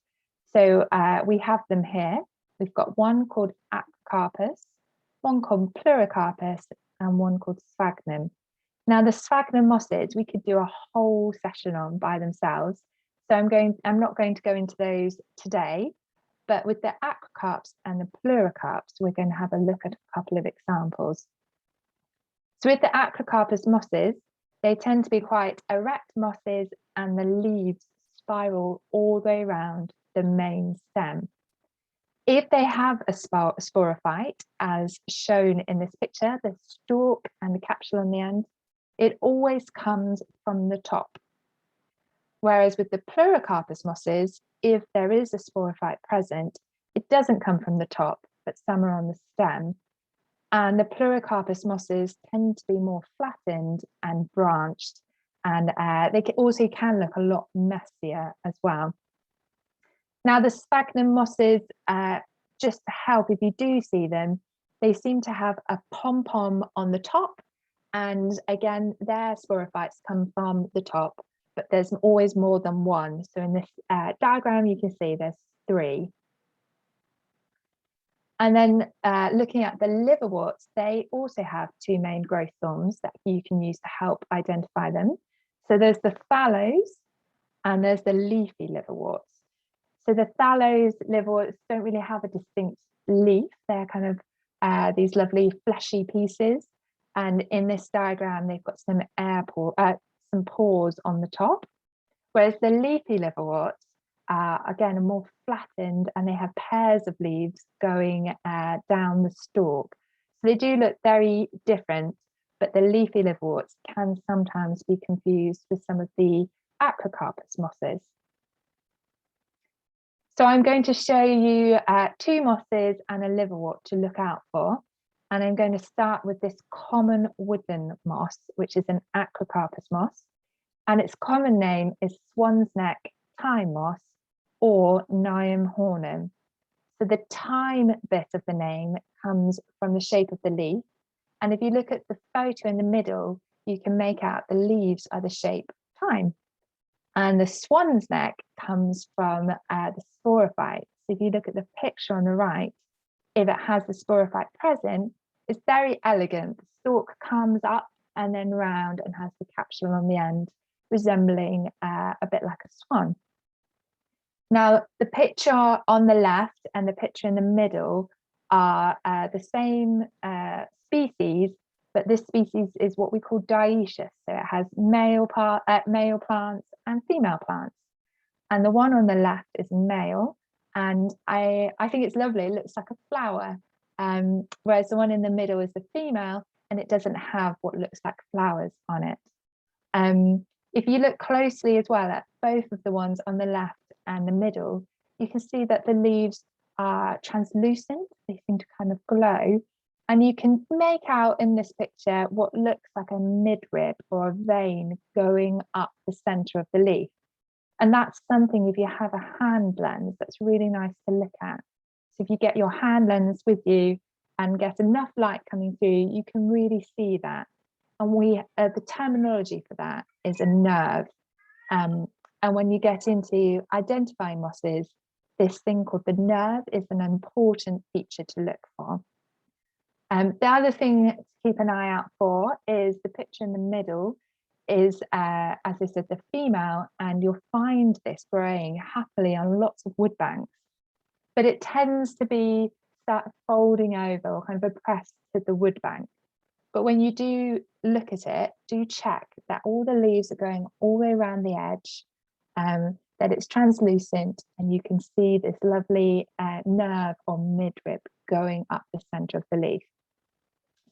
So we have them here. We've got one called acrocarpus, one called pleurocarpus, and one called sphagnum. Now the sphagnum mosses, we could do a whole session on by themselves. So I'm not going to go into those today, but with the acrocarps and the pleurocarps, we're going to have a look at a couple of examples. So with the acrocarpus mosses, they tend to be quite erect mosses and the leaves spiral all the way around the main stem. If they have a sporophyte, as shown in this picture, the stalk and the capsule on the end, it always comes from the top. Whereas with the pleurocarpus mosses, if there is a sporophyte present, it doesn't come from the top, but some are on the stem. And the pleurocarpus mosses tend to be more flattened and branched, and they also can look a lot messier as well. Now the sphagnum mosses, just to help if you do see them, they seem to have a pom-pom on the top, and again their sporophytes come from the top, but there's always more than one. So in this diagram you can see there's 3. And then looking at the liverworts, they also have 2 main growth forms that you can use to help identify them. So there's the fallows and there's the leafy liverworts. So the phthalo liverworts don't really have a distinct leaf. They're kind of these lovely fleshy pieces. And in this diagram, they've got some some pores on the top. Whereas the leafy liverworts again, are more flattened, and they have pairs of leaves going down the stalk. So they do look very different, but the leafy liverworts can sometimes be confused with some of the acrocarpus mosses. So I'm going to show you 2 mosses and a liverwort to look out for. And I'm going to start with this common woodland moss, which is an acrocarpus moss. And its common name is swan's neck thyme moss or Nium hornum. So the thyme bit of the name comes from the shape of the leaf. And if you look at the photo in the middle, you can make out the leaves are the shape thyme. And the swan's neck comes from the sporophyte. So if you look at the picture on the right, if it has the sporophyte present, it's very elegant. The stalk comes up and then round and has the capsule on the end, resembling a bit like a swan. Now, the picture on the left and the picture in the middle are the same species, but this species is what we call dioecious. So it has male plants and female plants. And the one on the left is male. And I think it's lovely. It looks like a flower. Whereas the one in the middle is the female, and it doesn't have what looks like flowers on it. If you look closely as well at both of the ones on the left and the middle, you can see that the leaves are translucent. They seem to kind of glow. And you can make out in this picture what looks like a midrib or a vein going up the center of the leaf. And that's something, if you have a hand lens, that's really nice to look at. So if you get your hand lens with you and get enough light coming through, you can really see that. And the terminology for that is a nerve. And when you get into identifying mosses, this thing called the nerve is an important feature to look for. The other thing to keep an eye out for is the picture in the middle is, as I said, the female, and you'll find this growing happily on lots of wood banks, but it tends to start folding over or kind of oppressed to the wood bank. But when you do look at it, do check that all the leaves are going all the way around the edge, that it's translucent, and you can see this lovely nerve or midrib going up the center of the leaf.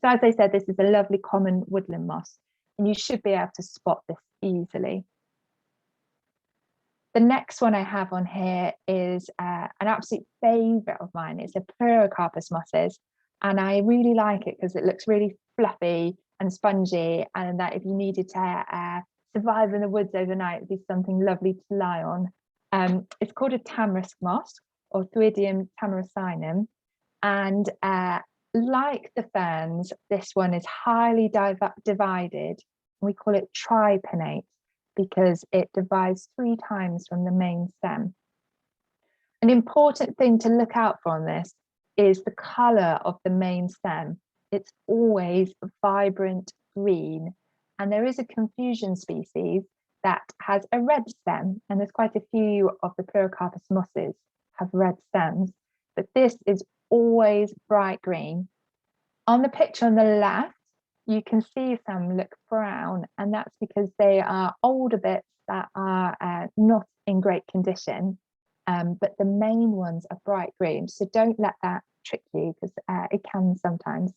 So as I said, this is a lovely common woodland moss, and you should be able to spot this easily. The next one I have on here is an absolute favorite of mine. It's a pleurocarpus mosses, and I really like it because it looks really fluffy and spongy, and that if you needed to survive in the woods overnight, it'd be something lovely to lie on. It's called a tamarisk moss or Theridium tamaricinum, and like the ferns, this one is highly divided. We call it tripinnate because it divides 3 times from the main stem. An important thing to look out for on this is the colour of the main stem. It's always vibrant green, and there is a confusion species that has a red stem, and there's quite a few of the pleurocarpus mosses have red stems, but this is always bright green. On the picture on the left, you can see some look brown, and that's because they are older bits that are not in great condition, but the main ones are bright green. So don't let that trick you, because it can sometimes.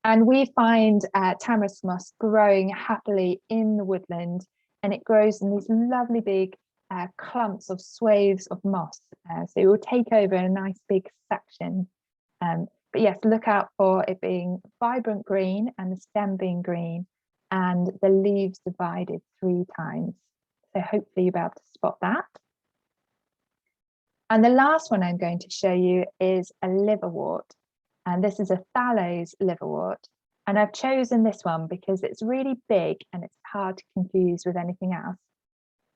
And we find tamarisk moss growing happily in the woodland, and it grows in these lovely big clumps of swathes of moss. So it will take over a nice big section. But yes, look out for it being vibrant green and the stem being green and the leaves divided 3 times. So hopefully you'll be able to spot that. And the last one I'm going to show you is a liverwort. And this is a phthalo liverwort. And I've chosen this one because it's really big and it's hard to confuse with anything else.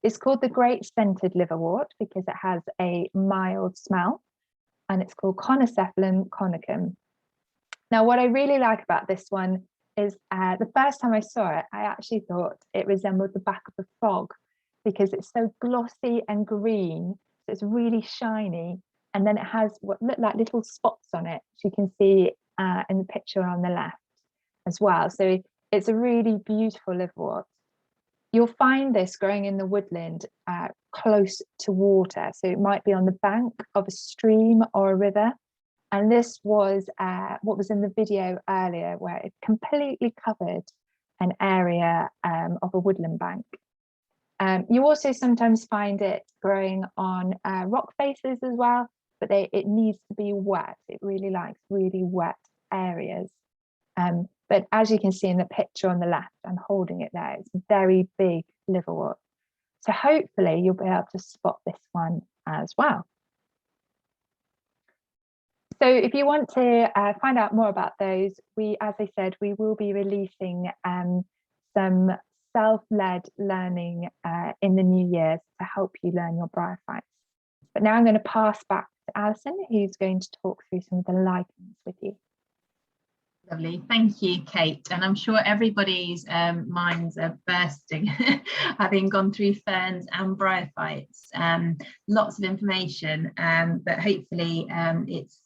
It's called the great scented liverwort because it has a mild smell, and it's called Connocephalum conicum. Now, what I really like about this one is the first time I saw it, I actually thought it resembled the back of a frog because it's so glossy and green. So it's really shiny, and then it has what look like little spots on it, which you can see in the picture on the left as well. So it's a really beautiful liverwort. You'll find this growing in the woodland close to water. So it might be on the bank of a stream or a river. And this was what was in the video earlier, where it completely covered an area of a woodland bank. You also sometimes find it growing on rock faces as well, but it needs to be wet. It really likes really wet areas. But as you can see in the picture on the left, I'm holding it there, it's a very big liverwort. So hopefully you'll be able to spot this one as well. So if you want to find out more about those, as I said, we will be releasing some self-led learning in the new year to help you learn your bryophytes. But now I'm going to pass back to Alison, who's going to talk through some of the lichens with you. Lovely, thank you, Kate. And I'm sure everybody's minds are bursting, having gone through ferns and bryophytes. Lots of information, but hopefully it's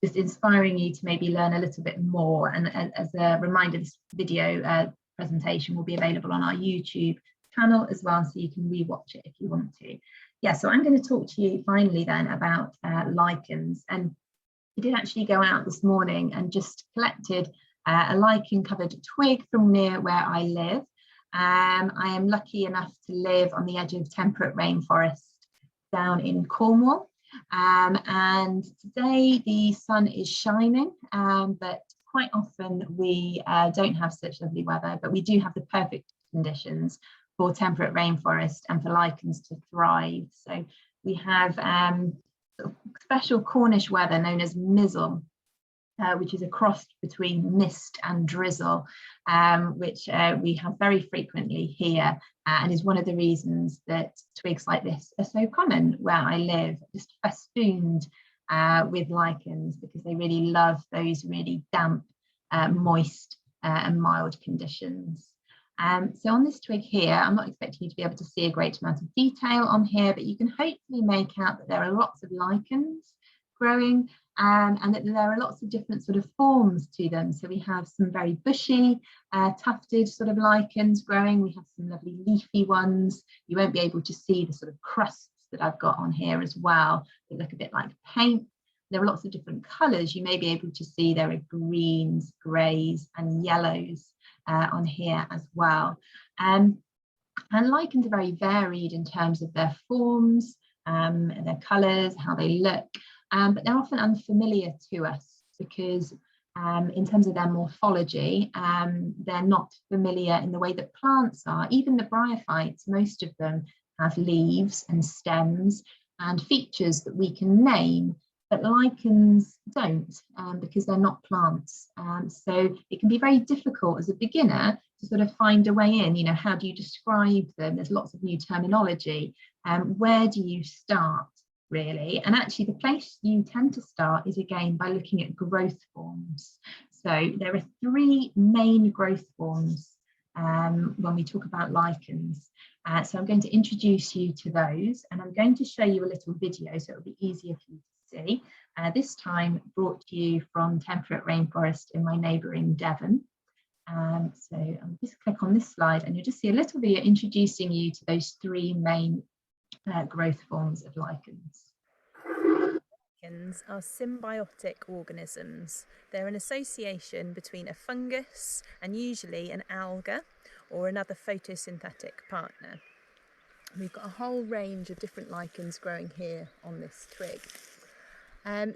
just inspiring you to maybe learn a little bit more. And as a reminder, this video presentation will be available on our YouTube channel as well, so you can rewatch it if you want to. Yeah, so I'm going to talk to you finally then about lichens. And I did actually go out this morning and just collected a lichen covered twig from near where I live. I am lucky enough to live on the edge of temperate rainforest down in Cornwall. And today the sun is shining, but quite often we don't have such lovely weather, but we do have the perfect conditions for temperate rainforest and for lichens to thrive. So we have special Cornish weather known as mizzle, which is a cross between mist and drizzle, which we have very frequently here, and is one of the reasons that twigs like this are so common where I live, just festooned with lichens, because they really love those really damp, moist and mild conditions. So on this twig here, I'm not expecting you to be able to see a great amount of detail on here, but you can hopefully make out that there are lots of lichens growing, and that there are lots of different sort of forms to them. So we have some very bushy, tufted sort of lichens growing. We have some lovely leafy ones. You won't be able to see the sort of crusts that I've got on here as well. They look a bit like paint. There are lots of different colours. You may be able to see there are greens, greys and yellows on here as well. And lichens are very varied in terms of their forms, their colours, how they look, but they're often unfamiliar to us because in terms of their morphology, they're not familiar in the way that plants are. Even the bryophytes, most of them have leaves and stems and features that we can name, but lichens don't, because they're not plants. So it can be very difficult as a beginner to sort of find a way in. You know, how do you describe them? There's lots of new terminology. Where do you start, really? And actually the place you tend to start is again by looking at growth forms. So there are three main growth forms when we talk about lichens. So I'm going to introduce you to those, and I'm going to show you a little video so it'll be easier for you to see. This time brought to you from temperate rainforest in my neighbouring Devon. So I'll just click on this slide and you'll just see a little video introducing you to those three main growth forms of lichens. Lichens are symbiotic organisms. They're an association between a fungus and usually an alga or another photosynthetic partner. We've got a whole range of different lichens growing here on this twig.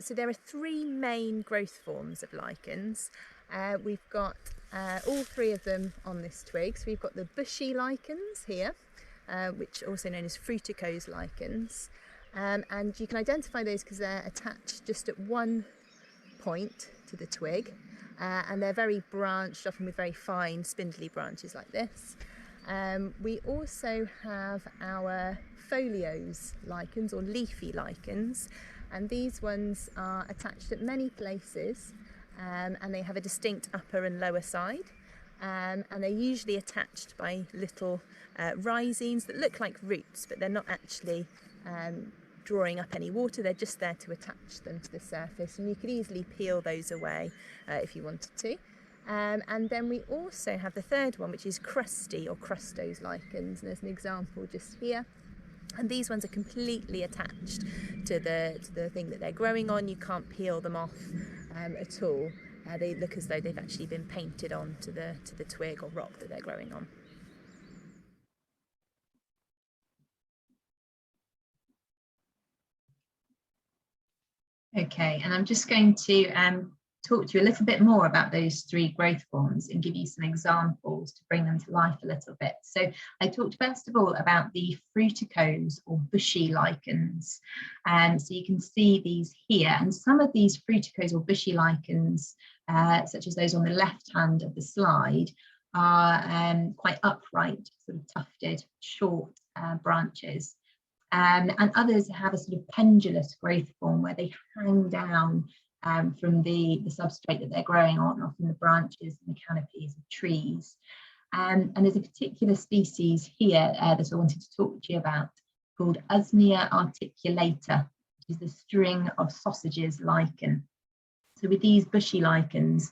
So there are three main growth forms of lichens. We've got all three of them on this twig. So we've got the bushy lichens here, which are also known as fruticose lichens. And you can identify those because they're attached just at one point to the twig, and they're very branched, often with very fine spindly branches like this. We also have our foliose lichens or leafy lichens, and these ones are attached at many places, and they have a distinct upper and lower side, and they're usually attached by little rhizines that look like roots, but they're not actually drawing up any water, they're just there to attach them to the surface, and you could easily peel those away if you wanted to. And then we also have the third one, which is crusty or crustose lichens, and there's an example just here. And these ones are completely attached to the thing that they're growing on. You can't peel them off at all. They look as though they've actually been painted on to the twig or rock that they're growing on. Okay, and I'm just going to talk to you a little bit more about those three growth forms and give you some examples to bring them to life a little bit. So I talked first of all about the fruticose or bushy lichens. So you can see these here, and some of these fruticose or bushy lichens, such as those on the left hand of the slide, are quite upright, sort of tufted, short branches. And others have a sort of pendulous growth form where they hang down from the substrate that they're growing on, often the branches and the canopies of trees. And there's a particular species here that I wanted to talk to you about called Usnea articulata, which is the string of sausages lichen. So with these bushy lichens,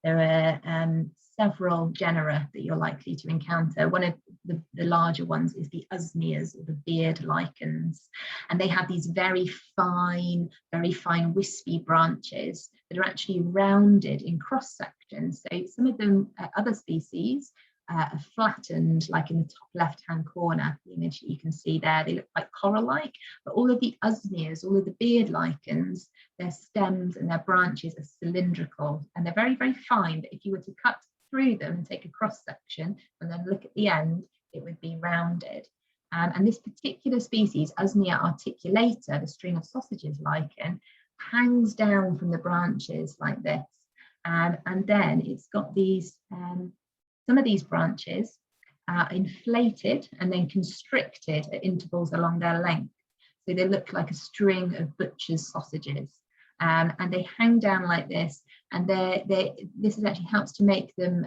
there are several genera that you're likely to encounter. One of the larger ones is the Usneas, or the beard lichens, and they have these very fine wispy branches that are actually rounded in cross section. So some of them, other species, are flattened, like in the top left hand corner, the image that you can see there. They look quite coral-like, but all of the Usneas, all of the beard lichens, their stems and their branches are cylindrical, and they're very, very fine. But if you were to cut through them and take a cross section and then look at the end, it would be rounded. And this particular species, Usnea articulata, the string of sausages lichen, hangs down from the branches like this. And then it's got these, some of these branches are inflated and then constricted at intervals along their length. So they look like a string of butcher's sausages. And they hang down like this, and this actually helps to make them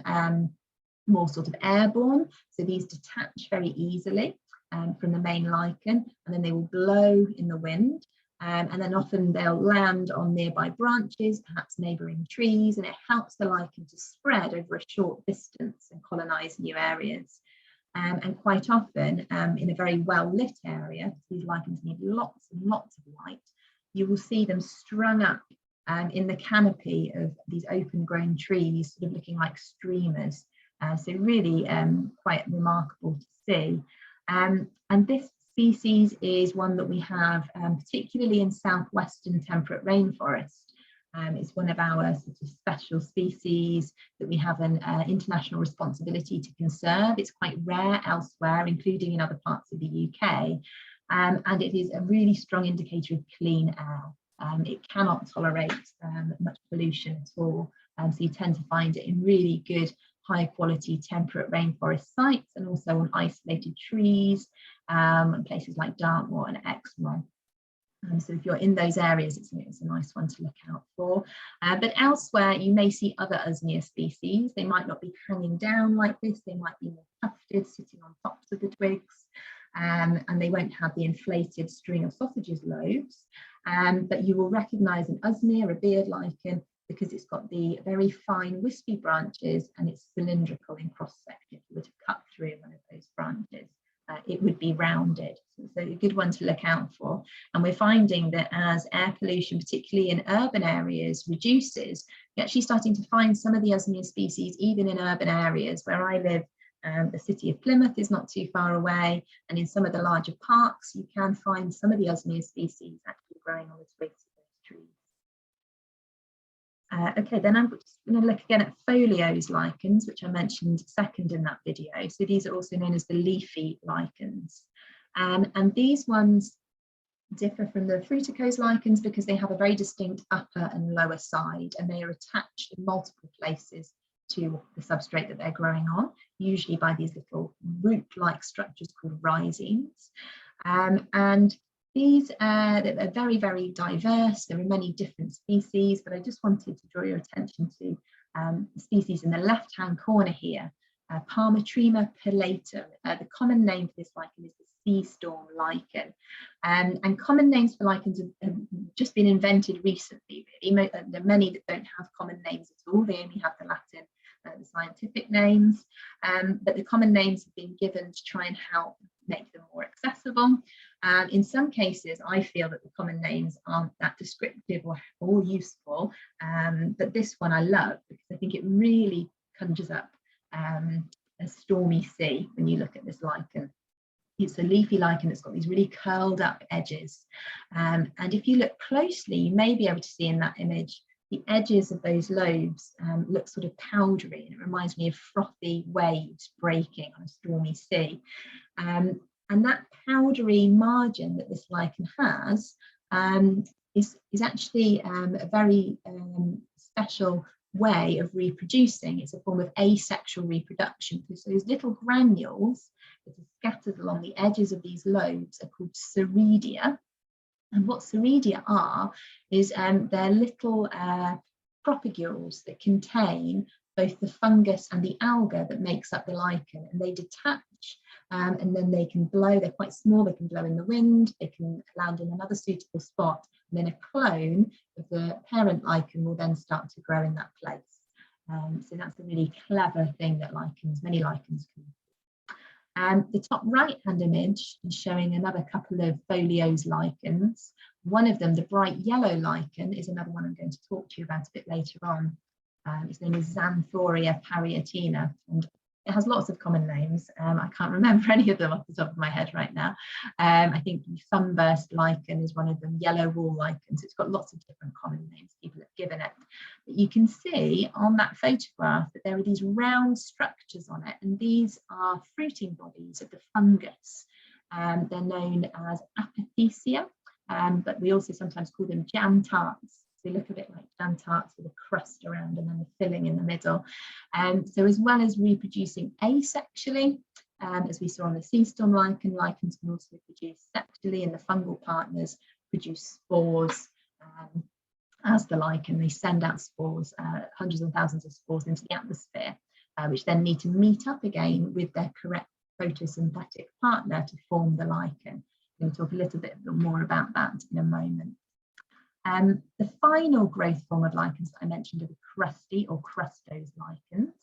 more sort of airborne. So these detach very easily from the main lichen, and then they will blow in the wind. And then often they'll land on nearby branches, perhaps neighbouring trees, and it helps the lichen to spread over a short distance and colonise new areas. And quite often in a very well lit area, these lichens need lots and lots of light, you will see them strung up in the canopy of these open grown trees, sort of looking like streamers. So really quite remarkable to see. And this species is one that we have particularly in southwestern temperate rainforest. It's one of our sort of special species that we have an international responsibility to conserve. It's quite rare elsewhere, including in other parts of the UK. And it is a really strong indicator of clean air. It cannot tolerate much pollution at all. So you tend to find it in really good, high quality temperate rainforest sites, and also on isolated trees, and places like Dartmoor and Exmoor. So if you're in those areas, it's a nice one to look out for. But elsewhere, you may see other Usnea species. They might not be hanging down like this. They might be more tufted, sitting on tops of the twigs. And they won't have the inflated string of sausages lobes, but you will recognise an Usnea, a beard lichen, because it's got the very fine wispy branches and it's cylindrical in cross section. If you were to cut through one of those branches, it would be rounded. So a good one to look out for. And we're finding that as air pollution, particularly in urban areas, reduces, you're actually starting to find some of the Usnea species even in urban areas. Where I live, the city of Plymouth is not too far away, and in some of the larger parks you can find some of the Usnea species actually growing on the twigs of those trees. Okay, then I'm just going to look again at foliose lichens, which I mentioned second in that video. So these are also known as the leafy lichens. And these ones differ from the fruticose lichens because they have a very distinct upper and lower side, and they are attached in multiple places to the substrate that they're growing on, usually by these little root-like structures called rhizines. And these they're very, very diverse. There are many different species, but I just wanted to draw your attention to the species in the left-hand corner here, Palmatrema pilatum. The common name for this lichen is the sea storm lichen. And common names for lichens have just been invented recently. Really. There are many that don't have common names at all. They only have the Latin, the scientific names. But the common names have been given to try and help make them more accessible. In some cases, I feel that the common names aren't that descriptive or useful. But this one I love because I think it really conjures up a stormy sea when you look at this lichen. It's a leafy lichen that's got these really curled up edges. And if you look closely, you may be able to see in that image the edges of those lobes look sort of powdery, and it reminds me of frothy waves breaking on a stormy sea. And that powdery margin that this lichen has is actually a very special way of reproducing. It's a form of asexual reproduction. So those little granules that are scattered along the edges of these lobes are called ceridia. And what ceridia are is they're little propagules that contain both the fungus and the alga that makes up the lichen, and they detach and then they can blow. They're quite small, they can blow in the wind, they can land in another suitable spot, and then a clone of the parent lichen will then start to grow in that place. So that's a really clever thing that many lichens can do. The top right hand image is showing another couple of foliose lichens. One of them, the bright yellow lichen, is another one I'm going to talk to you about a bit later on. Its name is Xanthoria parietina, and it has lots of common names. I can't remember any of them off the top of my head right now. I think sunburst lichen is one of them, yellow wall lichen. So it's got lots of different common names people have given it. But you can see on that photograph that there are these round structures on it, and these are fruiting bodies of the fungus. They're known as apothecia, but we also sometimes call them jam tarts. They look a bit like jam tarts with a crust around and then the filling in the middle. So as well as reproducing asexually, as we saw on the sea storm lichen, lichens can also reproduce sexually, and the fungal partners produce spores as the lichen. They send out spores, hundreds and thousands of spores into the atmosphere, which then need to meet up again with their correct photosynthetic partner to form the lichen. I'm going to talk a little bit more about that in a moment. The final growth form of lichens that I mentioned are the crusty or crustose lichens.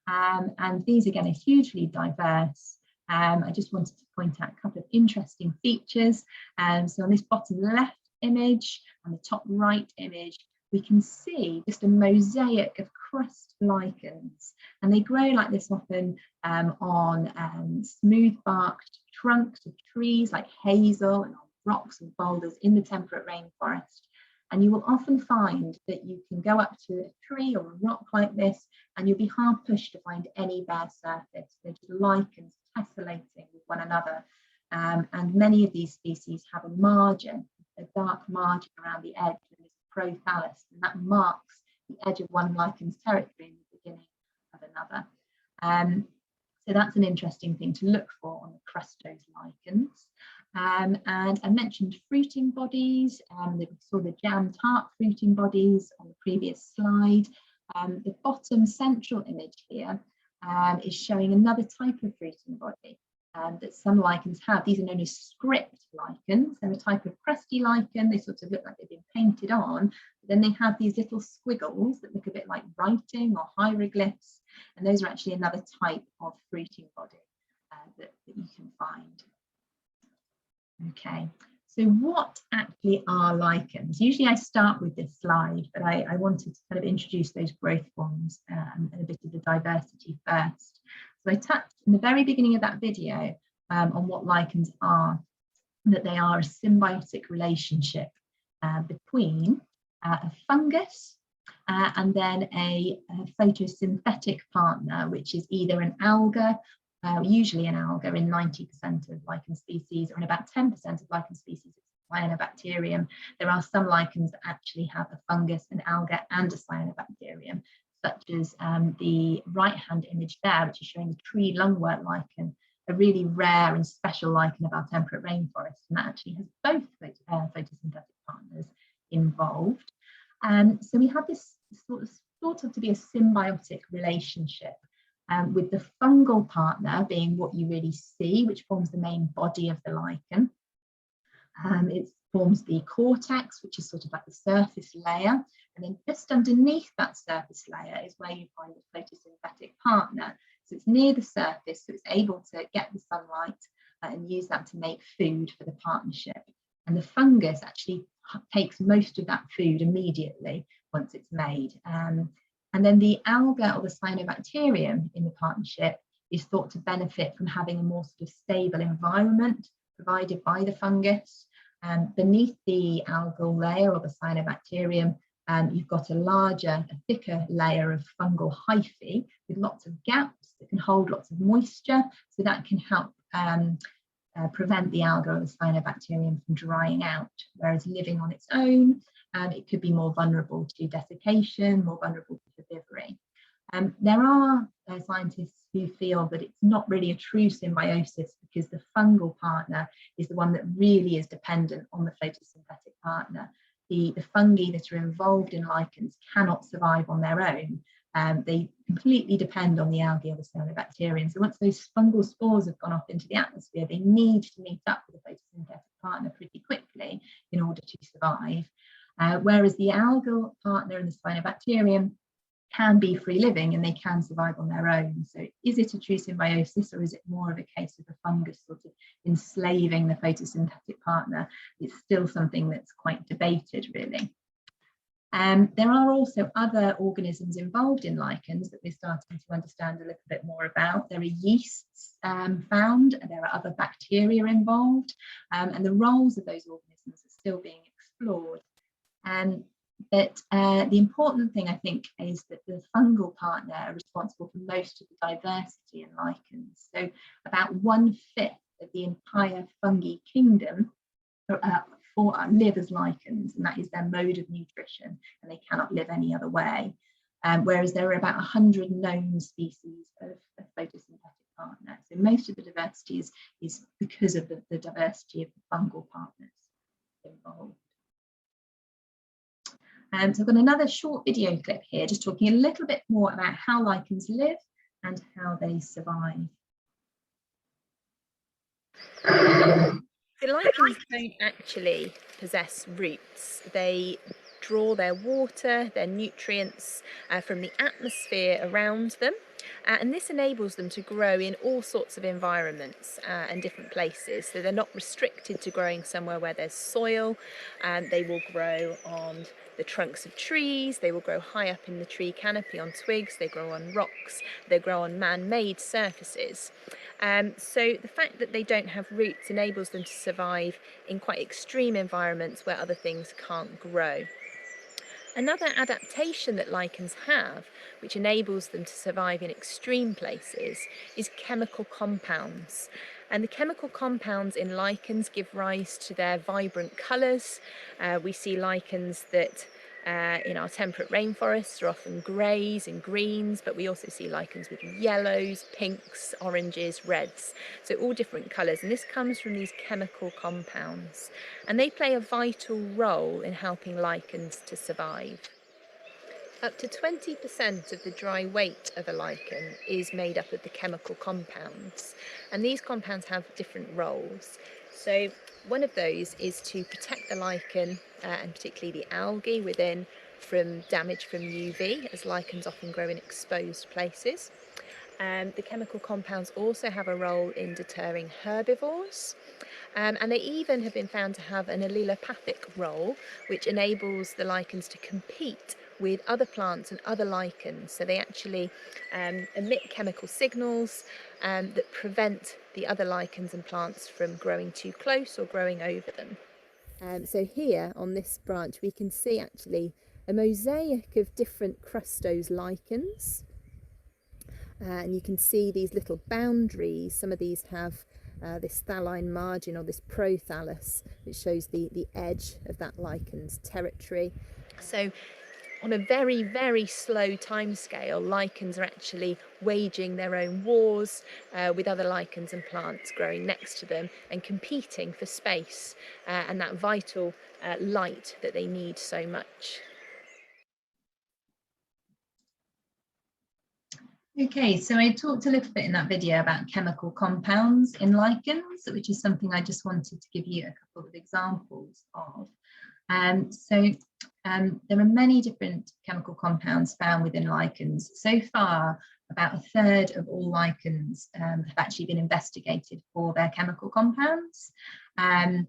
And these again are hugely diverse. I just wanted to point out a couple of interesting features. So on this bottom left image and the top right image, we can see just a mosaic of crust lichens, and they grow like this often on smooth barked trunks of trees like hazel and on rocks and boulders in the temperate rainforest. And you will often find that you can go up to a tree or a rock like this and you'll be hard pushed to find any bare surface. They're just lichens tessellating with one another. And many of these species have a margin, a dark margin around the edge, and it's prothallus, and that marks the edge of one lichen's territory in the beginning of another. So that's an interesting thing to look for on the crustose lichens. And I mentioned fruiting bodies. We saw the jam tart fruiting bodies on the previous slide. The bottom central image here is showing another type of fruiting body that some lichens have. These are known as script lichens. They're a type of crusty lichen. They sort of look like they've been painted on, but then they have these little squiggles that look a bit like writing or hieroglyphs, and those are actually another type of fruiting body that you can find. Okay, so what actually are lichens? Usually I start with this slide, but I wanted to kind of introduce those growth forms and a bit of the diversity first. So I touched in the very beginning of that video on what lichens are, that they are a symbiotic relationship between a fungus and then a photosynthetic partner, which is either an alga, usually an alga in 90% of lichen species, or in about 10% of lichen species, it's cyanobacterium. There are some lichens that actually have a fungus, an alga, and a cyanobacterium, such as the right-hand image there, which is showing the tree lungwort lichen, a really rare and special lichen of our temperate rainforest, and that actually has both photosynthetic partners involved. So we have this sort of to be a symbiotic relationship with the fungal partner being what you really see, which forms the main body of the lichen. It forms the cortex, which is sort of like the surface layer, and then just underneath that surface layer is where you find the photosynthetic partner. So it's near the surface, so it's able to get the sunlight and use that to make food for the partnership. And the fungus actually takes most of that food immediately once it's made. And then the alga or the cyanobacterium in the partnership is thought to benefit from having a more sort of stable environment provided by the fungus. Beneath the algal layer or the cyanobacterium, you've got a larger, a thicker layer of fungal hyphae with lots of gaps that can hold lots of moisture, so that can help prevent the alga or the cyanobacterium from drying out, whereas living on its own, it could be more vulnerable to desiccation, more vulnerable to herbivory. There are scientists who feel that it's not really a true symbiosis because the fungal partner is the one that really is dependent on the photosynthetic partner. The fungi that are involved in lichens cannot survive on their own. They completely depend on the algae or the cyanobacterium. So once those fungal spores have gone off into the atmosphere, they need to meet up with the photosynthetic partner pretty quickly in order to survive. Whereas the algal partner and the cyanobacterium can be free living and they can survive on their own. So is it a true symbiosis, or is it more of a case of the fungus sort of enslaving the photosynthetic partner? It's still something that's quite debated, really. There are also other organisms involved in lichens that we're starting to understand a little bit more about. There are yeasts found, and there are other bacteria involved, and the roles of those organisms are still being explored. But the important thing, I think, is that the fungal partner are responsible for most of the diversity in lichens. So about 1/5 of the entire fungi kingdom live as lichens, and that is their mode of nutrition, and they cannot live any other way. Whereas there are about 100 known species of photosynthetic partner. So most of the diversity is because of the diversity of the fungal partners involved. So I've got another short video clip here, just talking a little bit more about how lichens live and how they survive. The lichens don't actually possess roots. They draw their water, their nutrients from the atmosphere around them. And this enables them to grow in all sorts of environments and different places. So they're not restricted to growing somewhere where there's soil. They will grow on the trunks of trees, they will grow high up in the tree canopy on twigs, they grow on rocks, they grow on man-made surfaces. So the fact that they don't have roots enables them to survive in quite extreme environments where other things can't grow. Another adaptation that lichens have, which enables them to survive in extreme places, is chemical compounds. And the chemical compounds in lichens give rise to their vibrant colours. We see lichens that in our temperate rainforests are often greys and greens, but we also see lichens with yellows, pinks, oranges, reds, so all different colours, and this comes from these chemical compounds, and they play a vital role in helping lichens to survive. Up to 20% of the dry weight of a lichen is made up of the chemical compounds, and these compounds have different roles. So one of those is to protect the lichen and particularly the algae within from damage from UV, as lichens often grow in exposed places. The chemical compounds also have a role in deterring herbivores, and they even have been found to have an allelopathic role, which enables the lichens to compete with other plants and other lichens. So they actually emit chemical signals that prevent the other lichens and plants from growing too close or growing over them. So here on this branch we can see actually a mosaic of different crustose lichens, and you can see these little boundaries. Some of these have this thaline margin or this prothallus, which shows the edge of that lichen's territory. So on a very, very slow timescale, lichens are actually waging their own wars with other lichens and plants growing next to them and competing for space and that vital light that they need so much. Okay, so I talked a little bit in that video about chemical compounds in lichens, which is something I just wanted to give you a couple of examples of. There are many different chemical compounds found within lichens. So far, about a third of all lichens have actually been investigated for their chemical compounds. And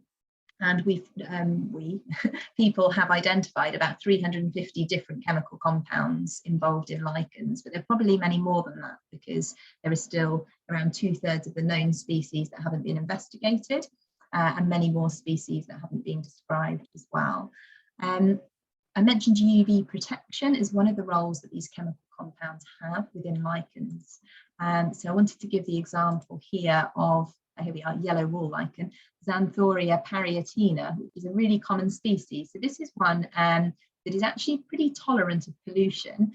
people have identified about 350 different chemical compounds involved in lichens, but there are probably many more than that because there is still around 2/3 of the known species that haven't been investigated, and many more species that haven't been described as well. I mentioned UV protection is one of the roles that these chemical compounds have within lichens. So I wanted to give the example here of, here we are, yellow wall lichen, Xanthoria parietina, which is a really common species. So this is one that is actually pretty tolerant of pollution.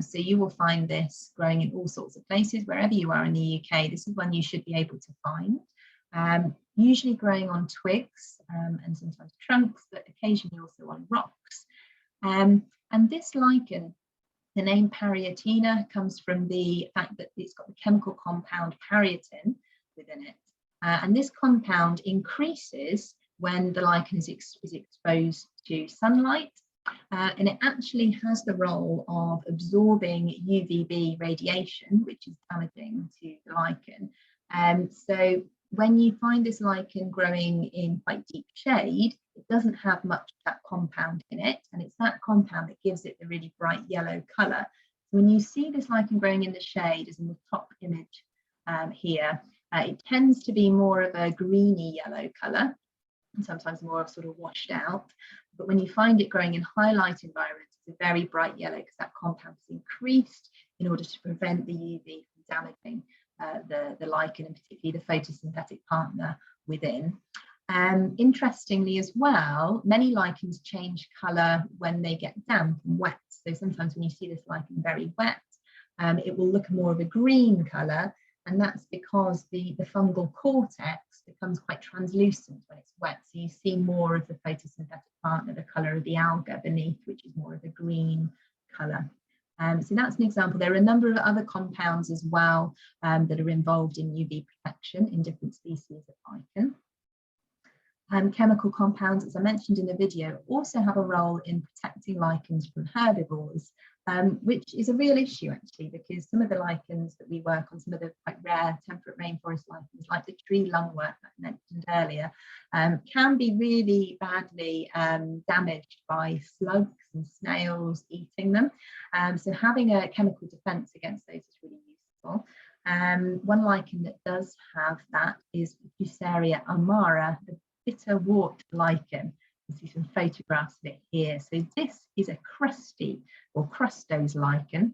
So you will find this growing in all sorts of places, wherever you are in the UK. This is one you should be able to find. Usually growing on twigs and sometimes trunks, but occasionally also on rocks. And this lichen, the name parietina, comes from the fact that it's got the chemical compound parietin within it. And this compound increases when the lichen is exposed to sunlight. And it actually has the role of absorbing UVB radiation, which is damaging to the lichen. So when you find this lichen growing in quite deep shade, it doesn't have much of that compound in it. And it's that compound that gives it the really bright yellow colour. When you see this lichen growing in the shade, as in the top image here, it tends to be more of a greeny yellow colour, and sometimes more of sort of washed out. But when you find it growing in highlight environments, it's a very bright yellow because that compound is increased in order to prevent the UV from damaging the lichen, and particularly the photosynthetic partner within. Interestingly as well, many lichens change colour when they get damp and wet. So sometimes when you see this lichen very wet, it will look more of a green colour. And that's because the fungal cortex becomes quite translucent when it's wet. So you see more of the photosynthetic partner, the colour of the alga beneath, which is more of a green colour. So that's an example. There are a number of other compounds as well that are involved in UV protection in different species of lichen. Chemical compounds, as I mentioned in the video, also have a role in protecting lichens from herbivores, which is a real issue actually, because some of the lichens that we work on, some of the quite rare temperate rainforest lichens, like the tree lungwort that I mentioned earlier, can be really badly damaged by slugs and snails eating them. So having a chemical defense against those is really useful. One lichen that does have that is Funeria amara, the bitter wart lichen. You see some photographs of it here. So this is a crusty or crustose lichen.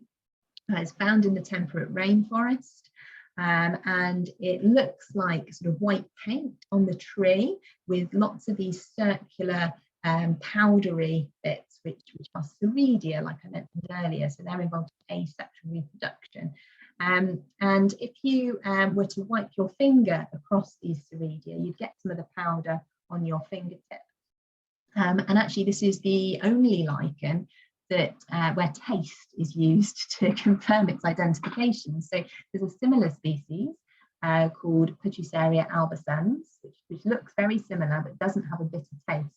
It's found in the temperate rainforest, and it looks like sort of white paint on the tree with lots of these circular powdery bits, which are ceridia, like I mentioned earlier. So they're involved in asexual reproduction. And if you were to wipe your finger across these ceridia, you'd get some of the powder on your fingertip. And actually, this is the only lichen that where taste is used to confirm its identification. So there's a similar species called Putusaria albicans, which looks very similar but doesn't have a bitter taste.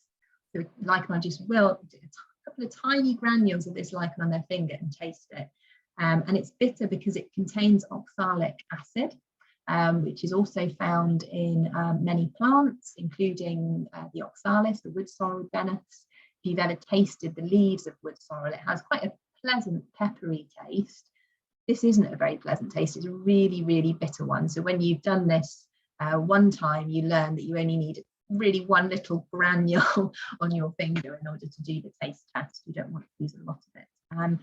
So lichenologists will do a couple of tiny granules of this lichen on their finger and taste it. And it's bitter because it contains oxalic acid, which is also found in many plants, including the oxalis, the wood sorrel genus. If you've ever tasted the leaves of wood sorrel, it has quite a pleasant peppery taste. This isn't a very pleasant taste, it's a really, really bitter one. So when you've done this one time, you learn that you only need really one little granule on your finger in order to do the taste test. You don't want to use a lot of it.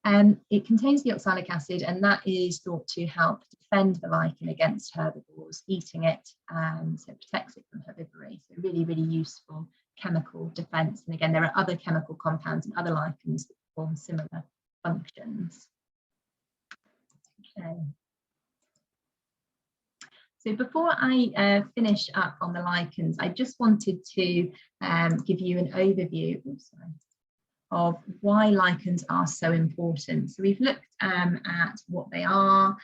And it contains the oxalic acid, and that is thought to help defend the lichen against herbivores eating it, so it protects it from herbivory. So really, really useful chemical defense. And again, there are other chemical compounds and other lichens that perform similar functions. Okay. So before I finish up on the lichens, I just wanted to give you an overview. Oops, sorry. of why lichens are so important. So we've looked at what they are,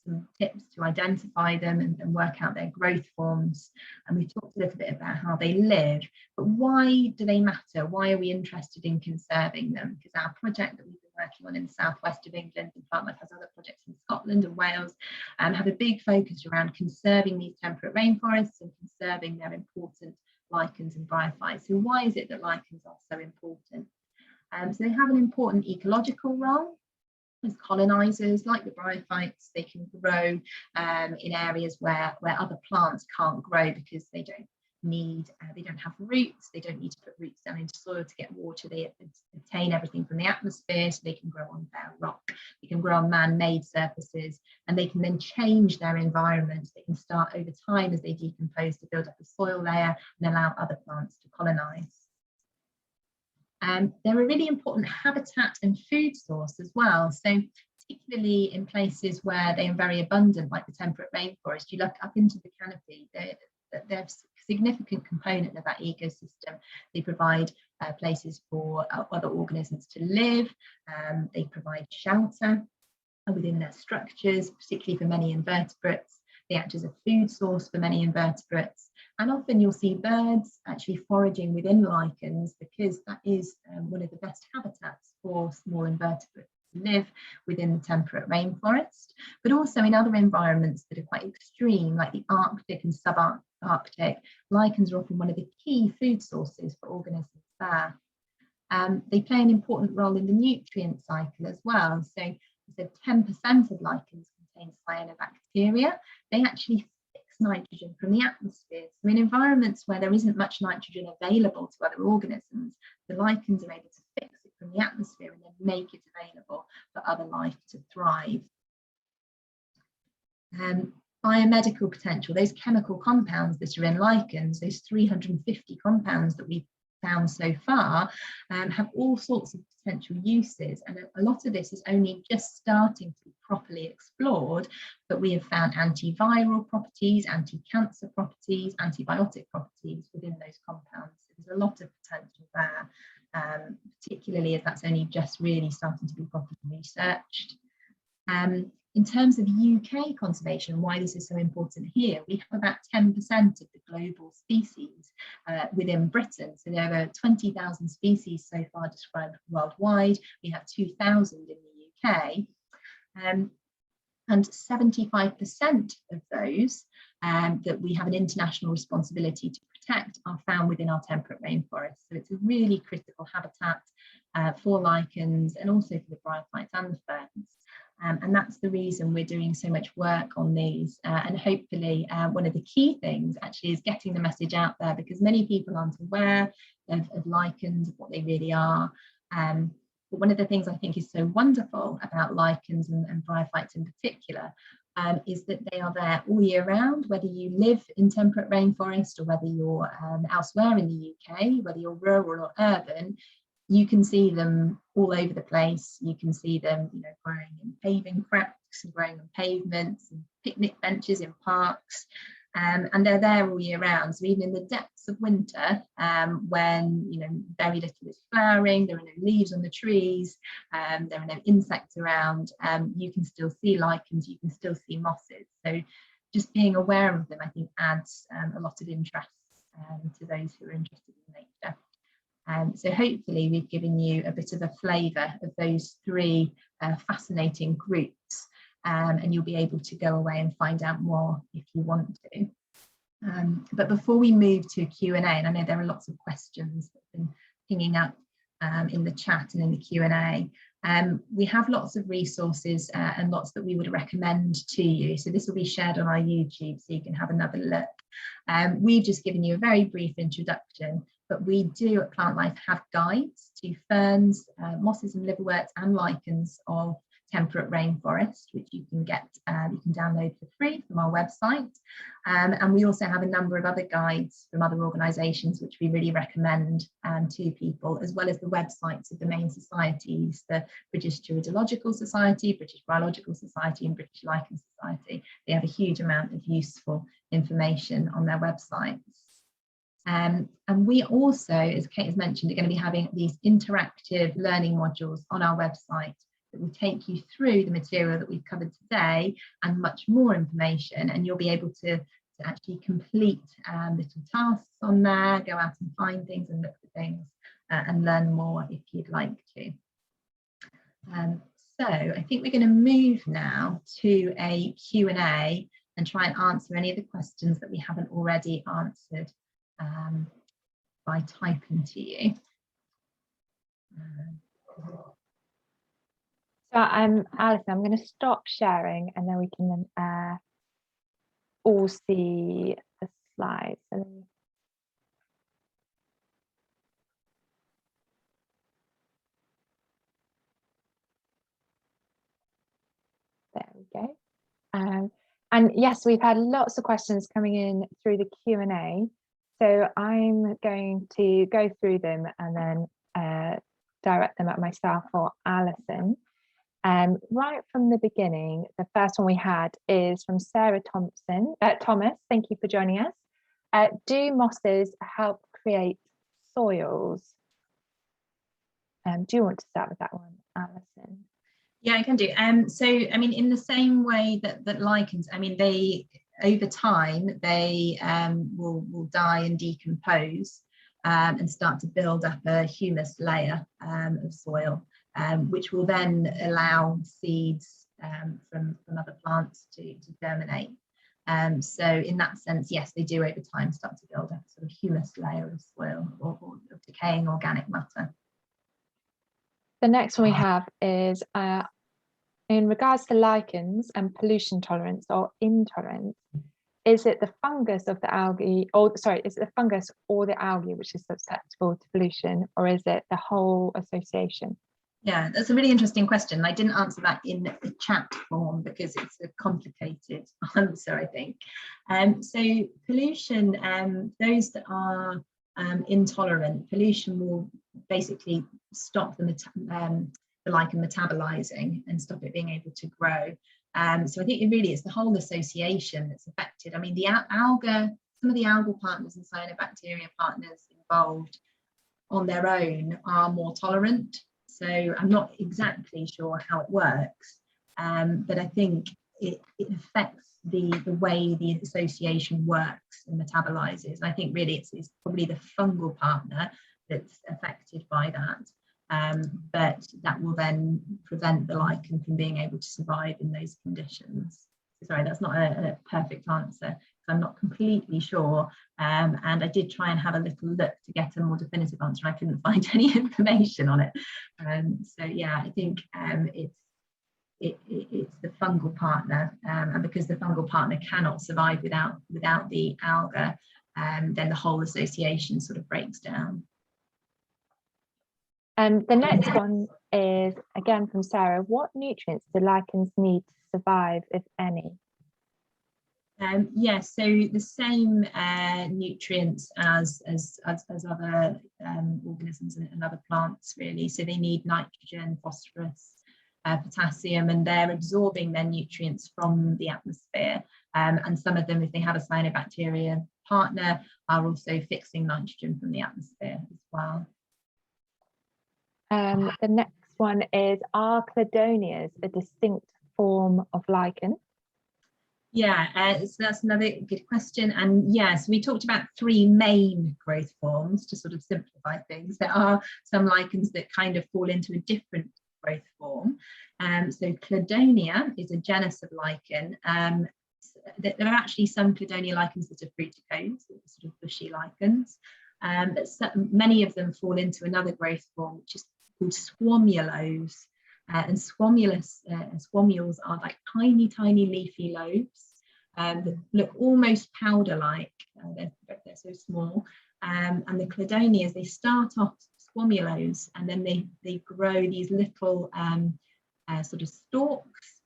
some tips to identify them and work out their growth forms. And we've talked a little bit about how they live, but why do they matter? Why are we interested in conserving them? Because our project that we've been working on in the southwest of England, and Plantlife has other projects in Scotland and Wales, have a big focus around conserving these temperate rainforests and conserving their important lichens and bryophytes. So why is it that lichens are so important? So they have an important ecological role. As colonizers, like the bryophytes, they can grow in areas where other plants can't grow because they don't have roots, they don't need to put roots down into soil to get water, they obtain everything from the atmosphere, so they can grow on bare rock, they can grow on man-made surfaces, and they can then change their environment. They can start over time as they decompose to build up a soil layer and allow other plants to colonize. They're a really important habitat and food source as well. So particularly in places where they are very abundant, like the temperate rainforest, you look up into the canopy, they're a significant component of that ecosystem. They provide places for other organisms to live. They provide shelter within their structures, particularly for many invertebrates. They act as a food source for many invertebrates. And often you'll see birds actually foraging within lichens because that is one of the best habitats for small invertebrates to live within the temperate rainforest, but also in other environments that are quite extreme, like the Arctic and subarctic. Lichens are often one of the key food sources for organisms there. They play an important role in the nutrient cycle as well. So 10% of lichens contain cyanobacteria. They actually nitrogen from the atmosphere. So in environments where there isn't much nitrogen available to other organisms, the lichens are able to fix it from the atmosphere and then make it available for other life to thrive. Biomedical potential, those chemical compounds that are in lichens, those 350 compounds that we've found so far, have all sorts of potential uses, and a lot of this is only just starting to be properly explored, but we have found antiviral properties, anti-cancer properties, antibiotic properties within those compounds. So there's a lot of potential there, particularly as that's only just really starting to be properly researched. In terms of UK conservation, why this is so important here, we have about 10% of the global species within Britain. So there are 20,000 species so far described worldwide. We have 2,000 in the UK. And 75% of those that we have an international responsibility to protect are found within our temperate rainforest. So it's a really critical habitat for lichens and also for the bryophytes and the ferns. And that's the reason we're doing so much work on these. And hopefully one of the key things actually is getting the message out there, because many people aren't aware of lichens, of what they really are. But one of the things I think is so wonderful about lichens and bryophytes in particular is that they are there all year round, whether you live in temperate rainforest or whether you're elsewhere in the UK, whether you're rural or urban. You can see them all over the place. You can see them, growing in paving cracks and growing on pavements and picnic benches in parks, and they're there all year round. So even in the depths of winter, when very little is flowering, there are no leaves on the trees, there are no insects around, you can still see lichens, you can still see mosses. So just being aware of them, I think, adds a lot of interest to those who are interested in nature. So hopefully we've given you a bit of a flavour of those three fascinating groups, and you'll be able to go away and find out more if you want to. But before we move to Q&A, and I know there are lots of questions that have been pinging up in the chat and in the Q&A, we have lots of resources and lots that we would recommend to you. So this will be shared on our YouTube so you can have another look. We've just given you a very brief introduction, but we do at Plantlife have guides to ferns, mosses and liverworts and lichens of temperate rainforest, which you can get, you can download for free from our website. And we also have a number of other guides from other organisations which we really recommend to people, as well as the websites of the main societies, the British Geological Society, British Biological Society and British Lichen Society. They have a huge amount of useful information on their websites. And we also, as Kate has mentioned, are going to be having these interactive learning modules on our website that will take you through the material that we've covered today and much more information, and you'll be able to actually complete little tasks on there, go out and find things and look for things and learn more if you'd like to. So I think we're going to move now to a Q&A and try and answer any of the questions that we haven't already answered by typing to you. So Alison, I'm going to stop sharing and then we can all see the slides. There we go. And yes, we've had lots of questions coming in through the Q&A. So I'm going to go through them and then direct them at myself or Alison. Right from the beginning, the first one we had is from Sarah Thomas. Thank you for joining us. Do mosses help create soils? Do you want to start with that one, Alison? Yeah, I can do. So, I mean, in the same way that lichens, I mean, they over time they will die and decompose and start to build up a humus layer of soil, which will then allow seeds from other plants to germinate. So, in that sense, yes, they do over time start to build up a sort of humus layer of soil or of decaying organic matter. The next one we have is in regards to lichens and pollution tolerance or intolerance, is it the fungus of the algae, or sorry, is it the fungus or the algae which is susceptible to pollution, or is it the whole association? Yeah, that's a really interesting question. I didn't answer that in the chat form because it's a complicated answer, I think. So pollution, those that are intolerant, pollution will basically stop the lichen metabolizing and stop it being able to grow. So I think it really is the whole association that's affected. I mean, the alga, some of the algal partners and cyanobacteria partners involved on their own are more tolerant. So I'm not exactly sure how it works, but I think it affects the way the association works and metabolizes. I think really it's probably the fungal partner that's affected by that, but that will then prevent the lichen from being able to survive in those conditions. Sorry, that's not a perfect answer. I'm not completely sure, and I did try and have a little look to get a more definitive answer. I couldn't find any information on it. So yeah, I think it's the fungal partner, and because the fungal partner cannot survive without the alga, then the whole association sort of breaks down. The next one is again from Sarah. What nutrients do lichens need to survive, if any? Yeah, so the same nutrients as other organisms and other plants, really. So they need nitrogen, phosphorus, potassium, and they're absorbing their nutrients from the atmosphere. And some of them, if they have a cyanobacteria partner, are also fixing nitrogen from the atmosphere as well. The next one is, are cladonias a distinct form of lichen? Yeah, so that's another good question. And yes, we talked about 3 main growth forms to sort of simplify things. There are some lichens that kind of fall into a different growth form. So cladonia is a genus of lichen. There are actually some cladonia lichens that are fruticodes, sort of bushy lichens. But many of them fall into another growth form, which is called squamulos. And squamules are like tiny leafy lobes that look almost powder-like. They're so small. And the cladonias, they start off squamulos, and then they grow these little sort of stalks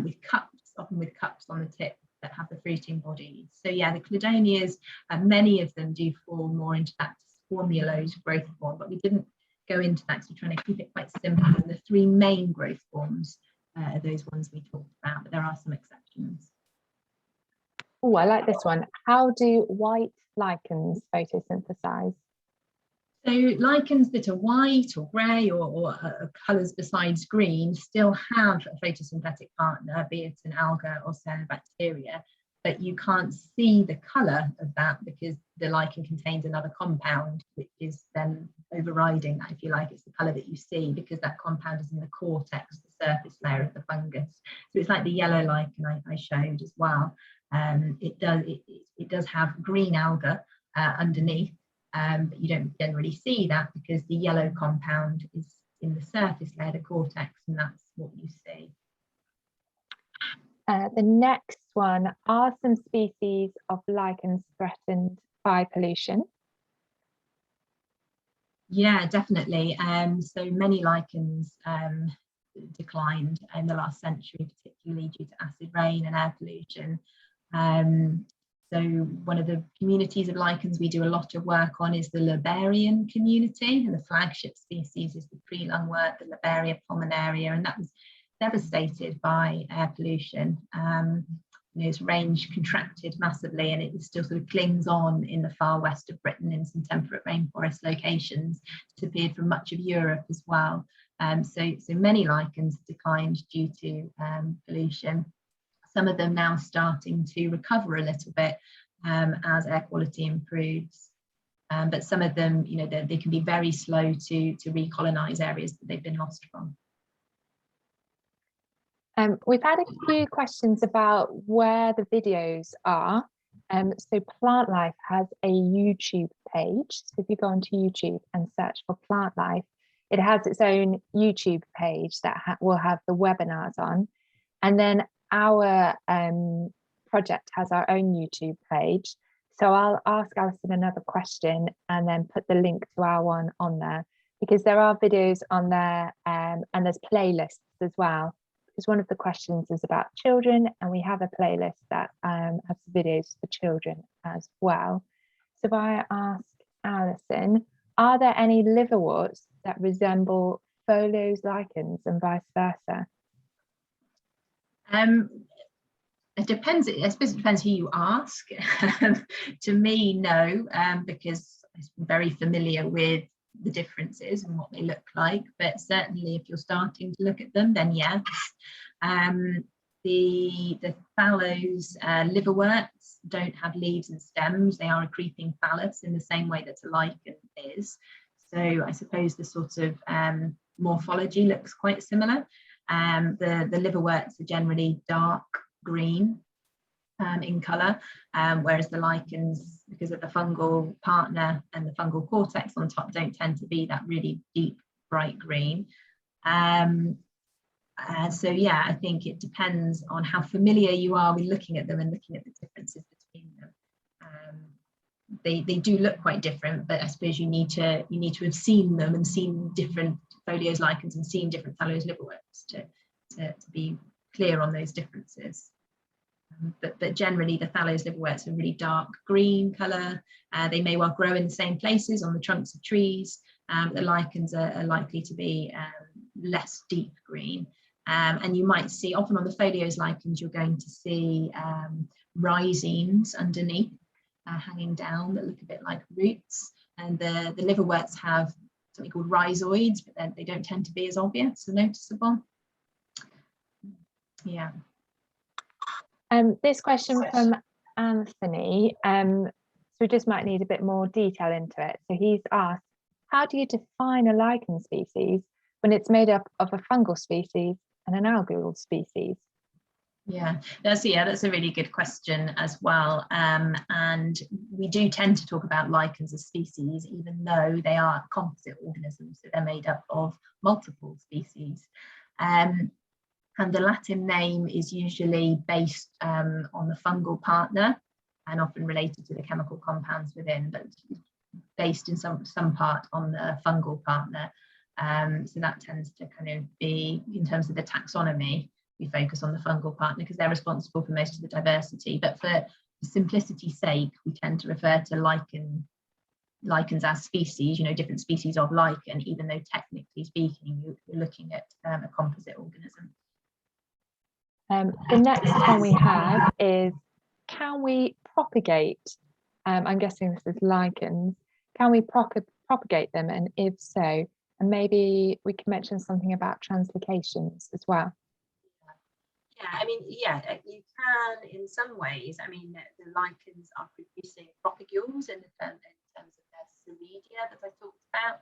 with cups, often with cups on the tip that have the fruiting bodies. So yeah, the cladonias, many of them do fall more into that squamulos growth form, but we didn't go into that because we're trying to keep it quite simple. And the 3 main growth forms are those ones we talked about, but there are some exceptions. Oh, I like this one. How do white lichens photosynthesize? So lichens that are white or grey or colours besides green still have a photosynthetic partner, be it an alga or cyanobacteria, but you can't see the colour of that because the lichen contains another compound, which is then overriding that, if you like. It's the colour that you see because that compound is in the cortex, the surface layer of the fungus. So it's like the yellow lichen I showed as well. It does have green alga underneath, but you don't generally see that because the yellow compound is in the surface layer, the cortex, and that's what you see. The next one, are some species of lichens threatened by pollution? Yeah, definitely. So many lichens declined in the last century, particularly due to acid rain and air pollution. So one of the communities of lichens we do a lot of work on is the Liberian community, and the flagship species is the pre-lungwort, the Liberia pulmonaria, and that was devastated by air pollution. Its range contracted massively, and it still sort of clings on in the far west of Britain in some temperate rainforest locations. Disappeared from much of Europe as well. So many lichens declined due to pollution. Some of them now starting to recover a little bit as air quality improves. But some of them, they can be very slow to recolonize areas that they've been lost from. We've had a few questions about where the videos are. So Plant Life has a YouTube page. So if you go onto YouTube and search for Plant Life, it has its own YouTube page that will have the webinars on. And then our project has our own YouTube page. So I'll ask Alison another question and then put the link to our one on there, because there are videos on there and there's playlists as well. Because one of the questions is about children, and we have a playlist that has videos for children as well. So if I ask Alison, are there any liverworts that resemble foliose lichens and vice versa? It depends. I suppose it depends who you ask. To me, no, because I'm very familiar with the differences and what they look like, but certainly if you're starting to look at them, then yes. The fallows liverworts don't have leaves and stems. They are a creeping phallus in the same way that a lichen is. So I suppose the sort of morphology looks quite similar. The liverworts are generally dark green in colour, whereas the lichens, because of the fungal partner and the fungal cortex on top, don't tend to be that really deep bright green. So yeah, I think it depends on how familiar you are with looking at them and looking at the differences between them. They do look quite different, but I suppose you need to have seen them and seen different foliose lichens and seen different fallows liverworts to be clear on those differences. But generally the fallows liverworts are really dark green colour. They may well grow in the same places on the trunks of trees. The lichens are likely to be less deep green. And you might see, often on the foliose lichens, you're going to see rhizines underneath, hanging down, that look a bit like roots. And the liverworts have something called rhizoids, but then they don't tend to be as obvious or noticeable. Yeah. This question from Anthony, so we just might need a bit more detail into it. So he's asked, how do you define a lichen species when it's made up of a fungal species and an algal species? Yeah, that's a really good question as well. And we do tend to talk about lichens as species, even though they are composite organisms, so they're made up of multiple species. And the Latin name is usually based on the fungal partner and often related to the chemical compounds within, but based in some part on the fungal partner. So that tends to kind of be, in terms of the taxonomy, we focus on the fungal partner because they're responsible for most of the diversity. But for simplicity's sake, we tend to refer to lichens as species, different species of lichen, even though technically speaking, you're looking at a composite organism. The next one we have is, can we propagate, I'm guessing this is lichens, can we propagate them, and if so, and maybe we can mention something about translocations as well. Yeah, I mean, yeah, you can in some ways. I mean, the lichens are producing propagules in terms of their soredia that I talked about.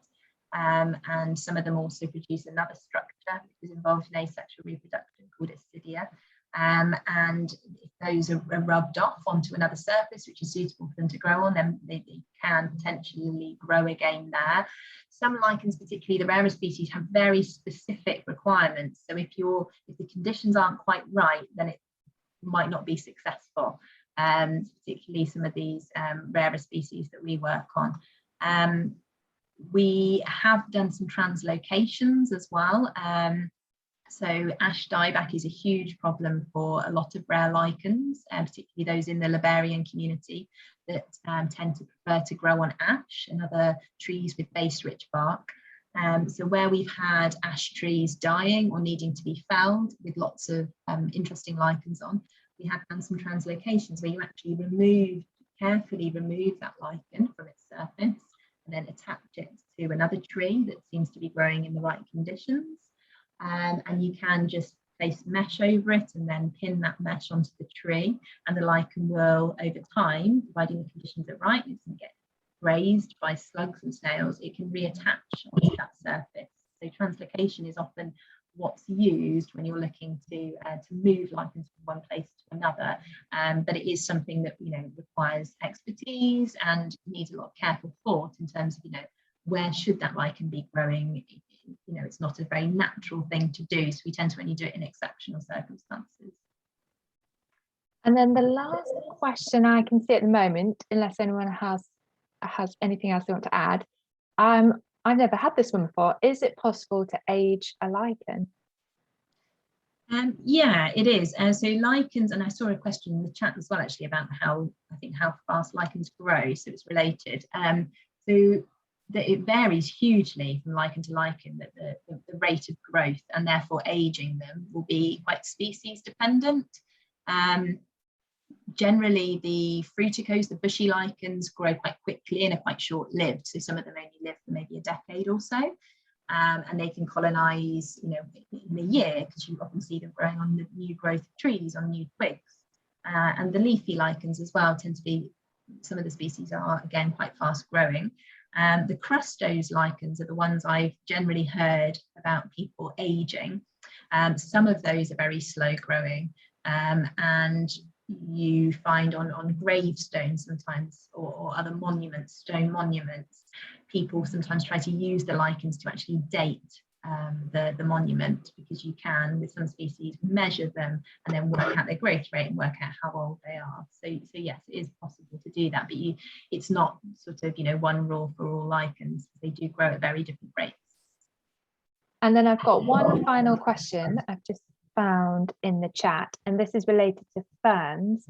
And some of them also produce another structure which is involved in asexual reproduction called ascidia. And if those are rubbed off onto another surface which is suitable for them to grow on, then they can potentially grow again there. Some lichens, particularly the rarer species, have very specific requirements. So if the conditions aren't quite right, then it might not be successful. Particularly some of these rarer species that we work on. We have done some translocations as well. So ash dieback is a huge problem for a lot of rare lichens, particularly those in the Liberian community that tend to prefer to grow on ash and other trees with base-rich bark. So where we've had ash trees dying or needing to be felled with lots of interesting lichens on, we have done some translocations where you actually carefully remove that lichen from its surface and then attach it to another tree that seems to be growing in the right conditions. And you can just place mesh over it and then pin that mesh onto the tree, and the lichen will, over time, providing the conditions are right, it doesn't get grazed by slugs and snails, it can reattach onto that surface. So translocation is often what's used when you're looking to move lichens from one place to another, but it is something that requires expertise and needs a lot of careful thought in terms of where should that lichen be growing. It's not a very natural thing to do, so we tend to only do it in exceptional circumstances. And then the last question I can see at the moment, unless anyone has anything else they want to add, I've never had this one before. Is it possible to age a lichen? Yeah, it is. So lichens, and I saw a question in the chat as well actually about how fast lichens grow, so it's related. So that it varies hugely from lichen to lichen, that the rate of growth and therefore aging them will be quite species dependent. Generally, the fruticose, the bushy lichens, grow quite quickly and are quite short-lived. So some of them only live for maybe a decade or so, and they can colonize, in a year, because you often see them growing on the new growth of trees, on new twigs. And the leafy lichens as well tend to be, some of the species are again quite fast-growing. The crustose lichens are the ones I've generally heard about people aging. Some of those are very slow growing, and you find on gravestones sometimes, or other monuments, stone monuments, people sometimes try to use the lichens to actually date the monument, because you can, with some species, measure them and then work out their growth rate and work out how old they are. So yes, it is possible to do that, but it's not sort of one rule for all lichens. They do grow at very different rates. And then I've got one final question I've just found in the chat, and this is related to ferns.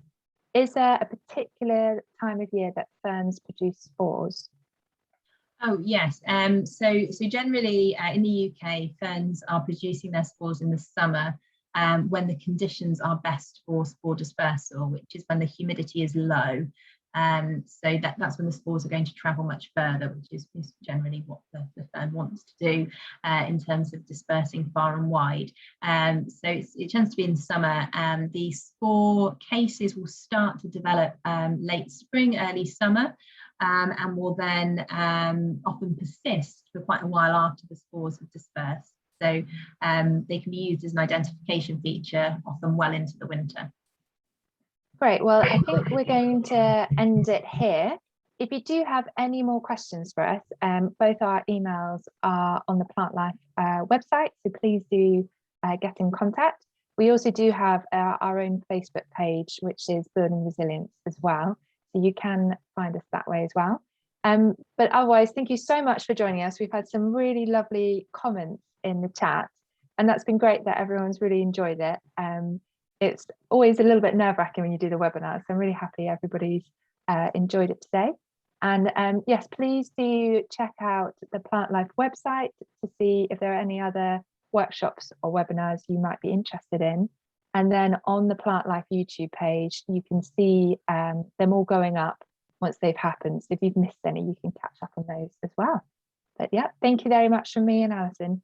Is there a particular time of year that ferns produce spores? Oh yes, so generally in the UK, ferns are producing their spores in the summer, when the conditions are best for spore dispersal, which is when the humidity is low. So that's when the spores are going to travel much further, which is generally what the fern wants to do in terms of dispersing far and wide. So it tends to be in summer. The spore cases will start to develop late spring, early summer, and will then often persist for quite a while after the spores have dispersed. So they can be used as an identification feature, often well into the winter. Great. Well, I think we're going to end it here. If you do have any more questions for us, both our emails are on the Plant Life website, so please do get in contact. We also do have our own Facebook page, which is Building Resilience as well, so you can find us that way as well. But otherwise, thank you so much for joining us. We've had some really lovely comments in the chat, and that's been great that everyone's really enjoyed it. It's always a little bit nerve-wracking when you do the webinar, so I'm really happy everybody's enjoyed it today. And yes, please do check out the Plant Life website to see if there are any other workshops or webinars you might be interested in. And then on the Plant Life YouTube page, you can see them all going up once they've happened. So if you've missed any, you can catch up on those as well. But yeah, thank you very much from me and Alison.